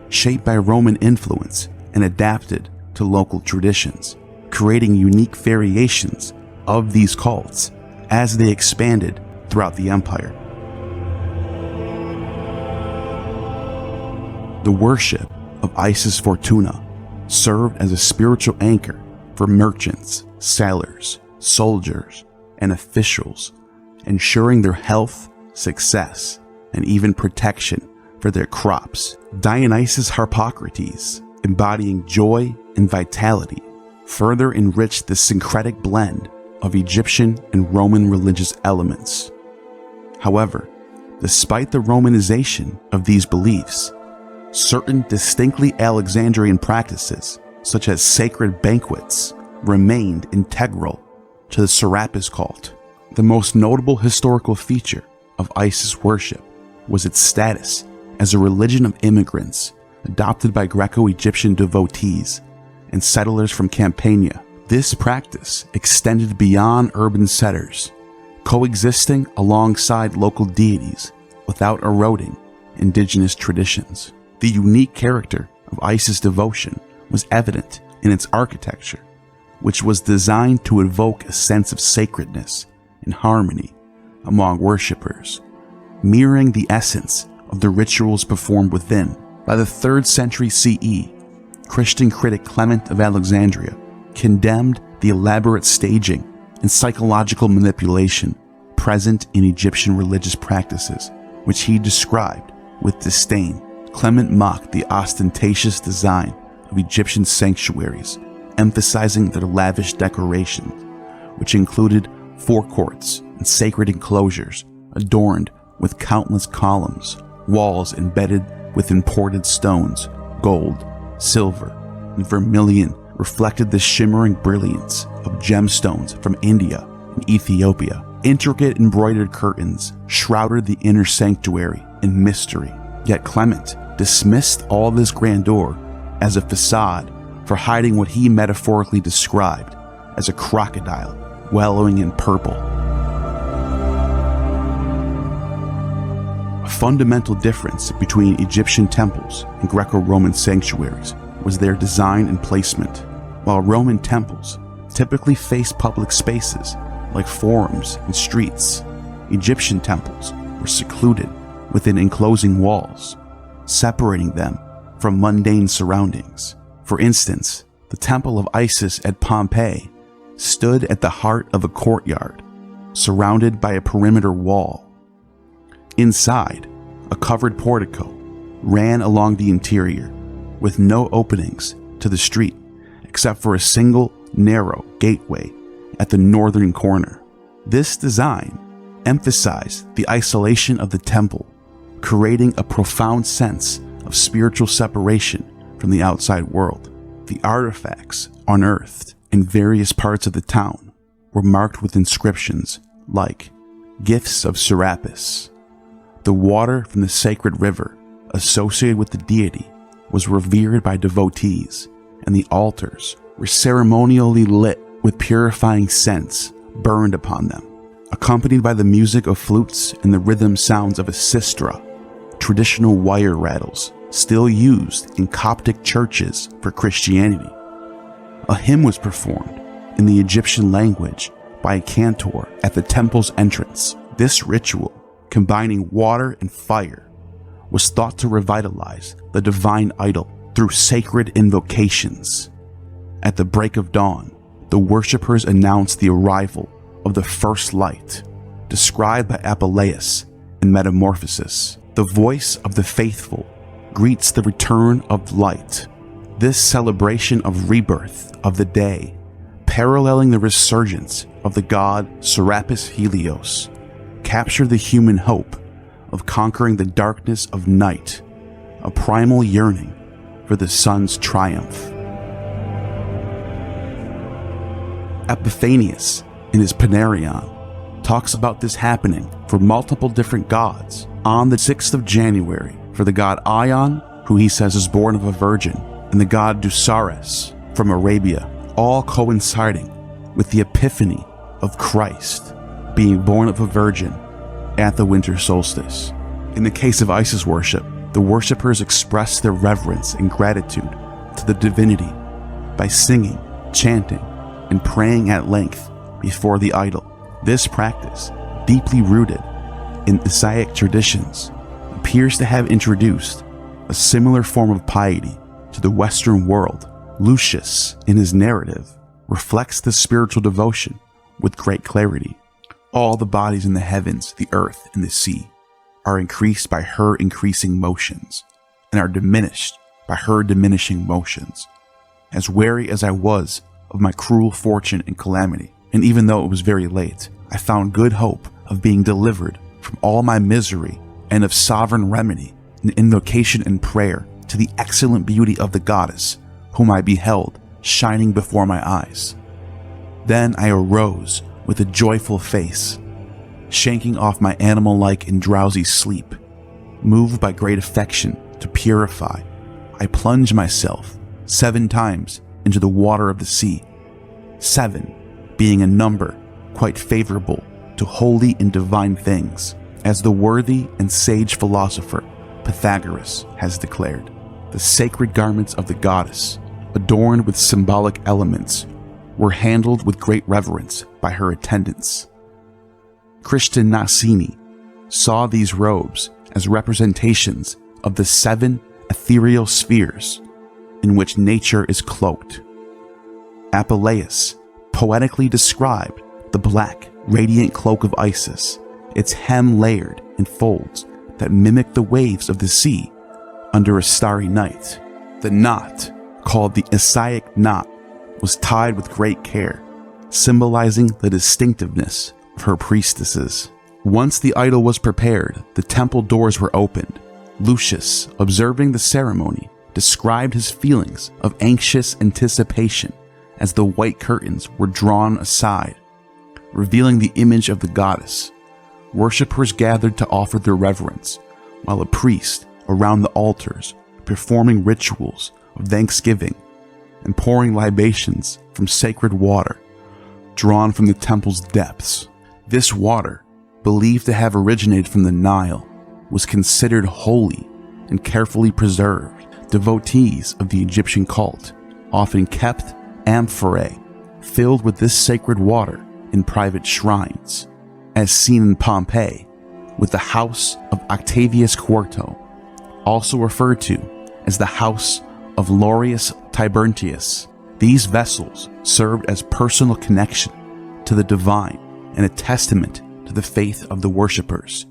S1: shaped by Roman influence and adapted to local traditions, creating unique variations of these cults as they expanded throughout the empire. The worship of Isis Fortuna served as a spiritual anchor for merchants, sailors, soldiers, and officials, ensuring their health, success, and even protection for their crops. Dionysus Harpocrates, embodying joy and vitality, further enriched the syncretic blend of Egyptian and Roman religious elements. However, despite the Romanization of these beliefs, certain distinctly Alexandrian practices, such as sacred banquets, remained integral to the Serapis cult. The most notable historical feature of Isis worship was its status as a religion of immigrants adopted by Greco-Egyptian devotees and settlers from Campania. This practice extended beyond urban centers, coexisting alongside local deities without eroding indigenous traditions. The unique character of Isis devotion was evident in its architecture, which was designed to evoke a sense of sacredness and harmony among worshippers, mirroring the essence of the rituals performed within. By the 3rd century CE, Christian critic Clement of Alexandria condemned the elaborate staging and psychological manipulation present in Egyptian religious practices, which he described with disdain. Clement mocked the ostentatious design of Egyptian sanctuaries, emphasizing their lavish decorations, which included forecourts and sacred enclosures adorned with countless columns, walls embedded with imported stones, gold, silver, and vermilion reflected the shimmering brilliance of gemstones from India and Ethiopia. Intricate embroidered curtains shrouded the inner sanctuary in mystery, yet Clement dismissed all this grandeur as a facade for hiding what he metaphorically described as a crocodile wallowing in purple. A fundamental difference between Egyptian temples and Greco-Roman sanctuaries was their design and placement. While Roman temples typically faced public spaces like forums and streets, Egyptian temples were secluded within enclosing walls, separating them from mundane surroundings. For instance, the Temple of Isis at Pompeii stood at the heart of a courtyard, surrounded by a perimeter wall. Inside, a covered portico ran along the interior, with no openings to the street except for a single narrow gateway at the northern corner. This design emphasized the isolation of the temple, creating a profound sense of spiritual separation from the outside world. The artifacts unearthed in various parts of the town were marked with inscriptions like "Gifts of Serapis." The water from the sacred river associated with the deity was revered by devotees, and the altars were ceremonially lit with purifying scents burned upon them, accompanied by the music of flutes and the rhythm sounds of a sistra, traditional wire rattles still used in Coptic churches for Christianity. A hymn was performed in the Egyptian language by a cantor at the temple's entrance. This ritual, combining water and fire, was thought to revitalize the divine idol through sacred invocations. At the break of dawn, the worshippers announce the arrival of the first light, described by Apuleius in Metamorphosis. The voice of the faithful greets the return of light. This celebration of rebirth of the day, paralleling the resurgence of the god Serapis Helios, captured the human hope of conquering the darkness of night, a primal yearning for the sun's triumph. Epiphanius, in his Panarion, talks about this happening for multiple different gods on the 6th of January for the god Ion, who he says is born of a virgin, and the god Osiris from Arabia, all coinciding with the epiphany of Christ being born of a virgin at the winter solstice. In the case of Isis worship, the worshippers express their reverence and gratitude to the divinity by singing, chanting, and praying at length before the idol. This practice, deeply rooted in Isaic traditions, appears to have introduced a similar form of piety to the Western world. Lucius, in his narrative, reflects this spiritual devotion with great clarity. All the bodies in the heavens, the earth, and the sea are increased by her increasing motions, and are diminished by her diminishing motions. As wary as I was of my cruel fortune and calamity, and even though it was very late, I found good hope of being delivered from all my misery and of sovereign remedy in invocation and prayer to the excellent beauty of the goddess, whom I beheld shining before my eyes. Then I arose with a joyful face, shaking off my animal-like and drowsy sleep. Moved by great affection to purify, I plunged myself 7 times into the water of the sea, 7 being a number quite favorable to holy and divine things, as the worthy and sage philosopher Pythagoras has declared. The sacred garments of the goddess, adorned with symbolic elements, were handled with great reverence by her attendants. Christian Nassini saw these robes as representations of the 7 ethereal spheres in which nature is cloaked. Apuleius poetically described the black, radiant cloak of Isis, its hem layered in folds that mimic the waves of the sea under a starry night. The knot, called the Isaic knot, was tied with great care, symbolizing the distinctiveness of her priestesses. Once the idol was prepared, the temple doors were opened. Lucius, observing the ceremony, described his feelings of anxious anticipation as the white curtains were drawn aside, revealing the image of the goddess. Worshippers gathered to offer their reverence, while a priest around the altars performing rituals of thanksgiving and pouring libations from sacred water drawn from the temple's depths. This water, believed to have originated from the Nile, was considered holy and carefully preserved. Devotees of the Egyptian cult often kept amphorae filled with this sacred water in private shrines, as seen in Pompeii with the house of Octavius Quarto, also referred to as the house of Laurius Tiburtius. These vessels served as personal connection to the divine and a testament to the faith of the worshippers.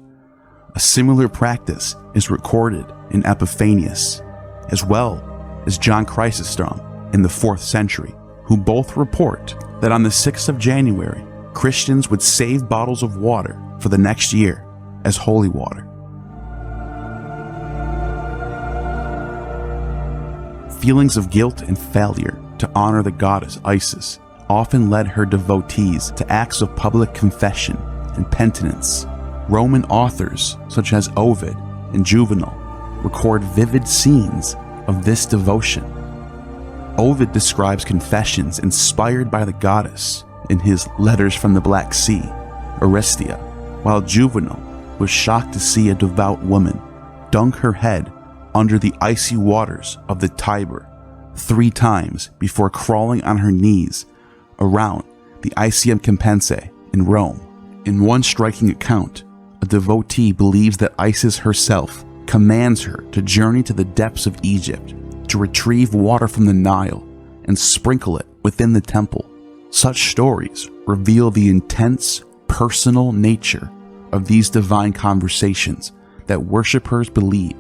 S1: A similar practice is recorded in Epiphanius, as well as John Chrysostom in the 4th century, who both report that on the 6th of January, Christians would save bottles of water for the next year as holy water. Feelings of guilt and failure to honor the goddess Isis often led her devotees to acts of public confession and penitence. Roman authors such as Ovid and Juvenal record vivid scenes of this devotion. Ovid describes confessions inspired by the goddess in his Letters from the Black Sea, Orestia, while Juvenal was shocked to see a devout woman dunk her head under the icy waters of the Tiber 3 times before crawling on her knees around the Icium Compense in Rome. In one striking account, a devotee believes that Isis herself commands her to journey to the depths of Egypt to retrieve water from the Nile and sprinkle it within the temple. Such stories reveal the intense, personal nature of these divine conversations that worshippers believe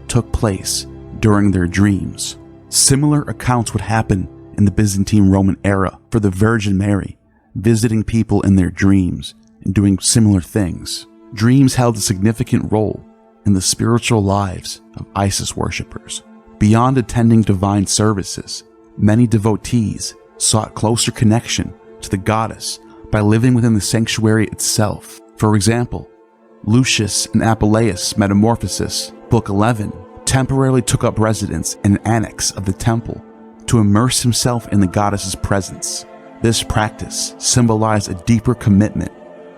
S1: took place during their dreams. Similar accounts would happen in the Byzantine Roman era for the Virgin Mary, visiting people in their dreams and doing similar things. Dreams held a significant role in the spiritual lives of Isis worshippers. Beyond attending divine services, many devotees sought closer connection to the goddess by living within the sanctuary itself. For example, Lucius and Apuleius' Metamorphosis, Book 11, temporarily took up residence in an annex of the temple to immerse himself in the goddess's presence. This practice symbolized a deeper commitment,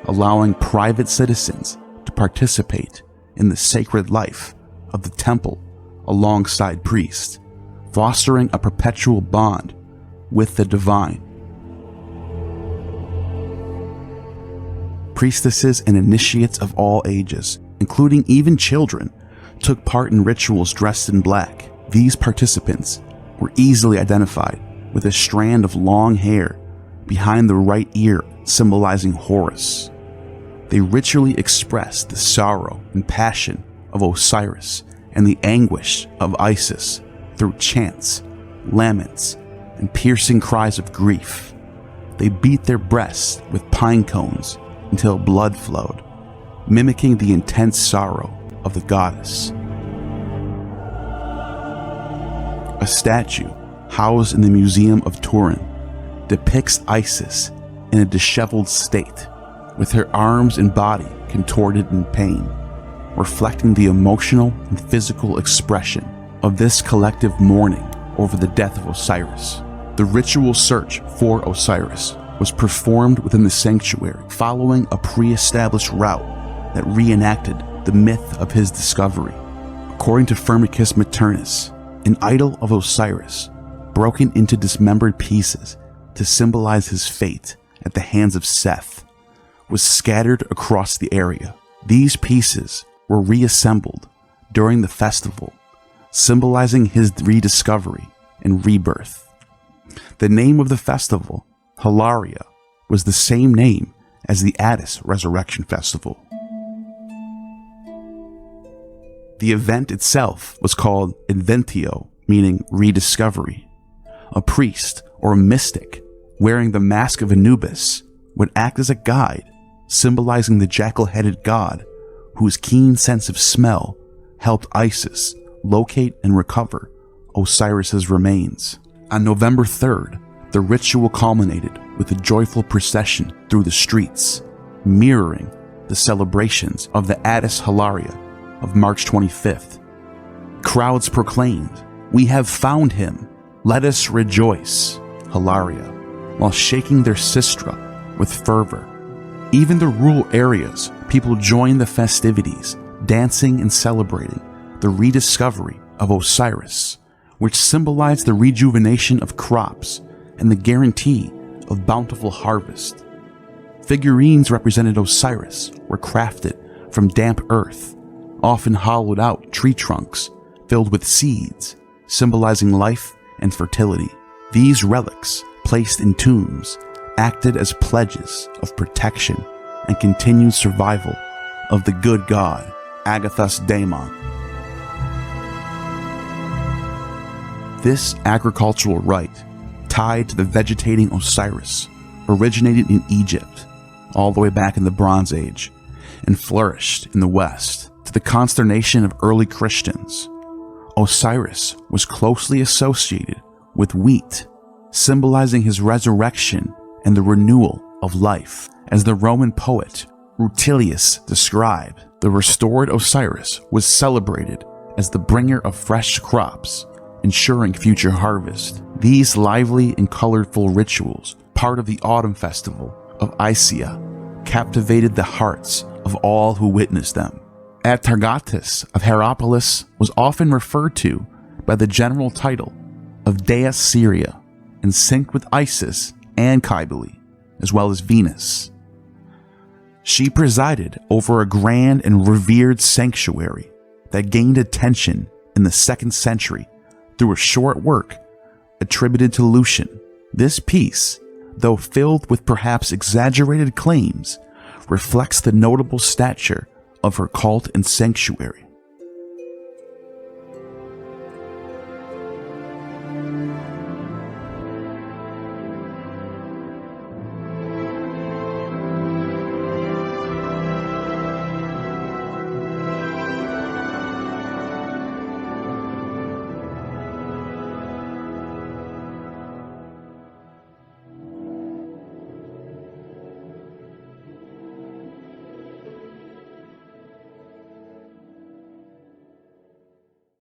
S1: allowing private citizens to participate in the sacred life of the temple alongside priests, fostering a perpetual bond with the divine. Priestesses and initiates of all ages, including even children, took part in rituals dressed in black. These participants were easily identified with a strand of long hair behind the right ear, symbolizing Horus. They ritually expressed the sorrow and passion of Osiris and the anguish of Isis through chants, laments, and piercing cries of grief. They beat their breasts with pine cones until blood flowed, mimicking the intense sorrow of the goddess. A statue housed in the Museum of Turin depicts Isis in a disheveled state, with her arms and body contorted in pain, reflecting the emotional and physical expression of this collective mourning over the death of Osiris. The ritual search for Osiris was performed within the sanctuary, following a pre-established route that reenacted the myth of his discovery. According to Firmicus Maternus, an idol of Osiris, broken into dismembered pieces to symbolize his fate at the hands of Seth, was scattered across the area. These pieces were reassembled during the festival, symbolizing his rediscovery and rebirth. The name of the festival, Hilaria, was the same name as the Attis Resurrection Festival. The event itself was called Inventio, meaning rediscovery. A priest or a mystic wearing the mask of Anubis would act as a guide, symbolizing the jackal-headed god whose keen sense of smell helped Isis locate and recover Osiris's remains. On November 3rd, the ritual culminated with a joyful procession through the streets, mirroring the celebrations of the Attis Hilaria of March 25th. Crowds proclaimed, "We have found him, let us rejoice," Hilaria, while shaking their sistra with fervor. Even the rural areas, people joined the festivities, dancing and celebrating the rediscovery of Osiris, which symbolized the rejuvenation of crops and the guarantee of bountiful harvest. Figurines represented Osiris were crafted from damp earth, often hollowed out tree trunks filled with seeds, symbolizing life and fertility. These relics, placed in tombs, acted as pledges of protection and continued survival of the good god, Agathos Daimon. This agricultural rite, tied to the vegetating Osiris, originated in Egypt, all the way back in the Bronze Age, and flourished in the West. To the consternation of early Christians, Osiris was closely associated with wheat, symbolizing his resurrection and the renewal of life. As the Roman poet Rutilius described, the restored Osiris was celebrated as the bringer of fresh crops, ensuring future harvest. These lively and colorful rituals, part of the autumn festival of Isia, captivated the hearts of all who witnessed them. Atargatis of Hierapolis was often referred to by the general title of Dea Syria, and synced with Isis and Cybele, as well as Venus. She presided over a grand and revered sanctuary that gained attention in the 2nd century through a short work attributed to Lucian. This piece, though filled with perhaps exaggerated claims, reflects the notable stature of her cult and sanctuary.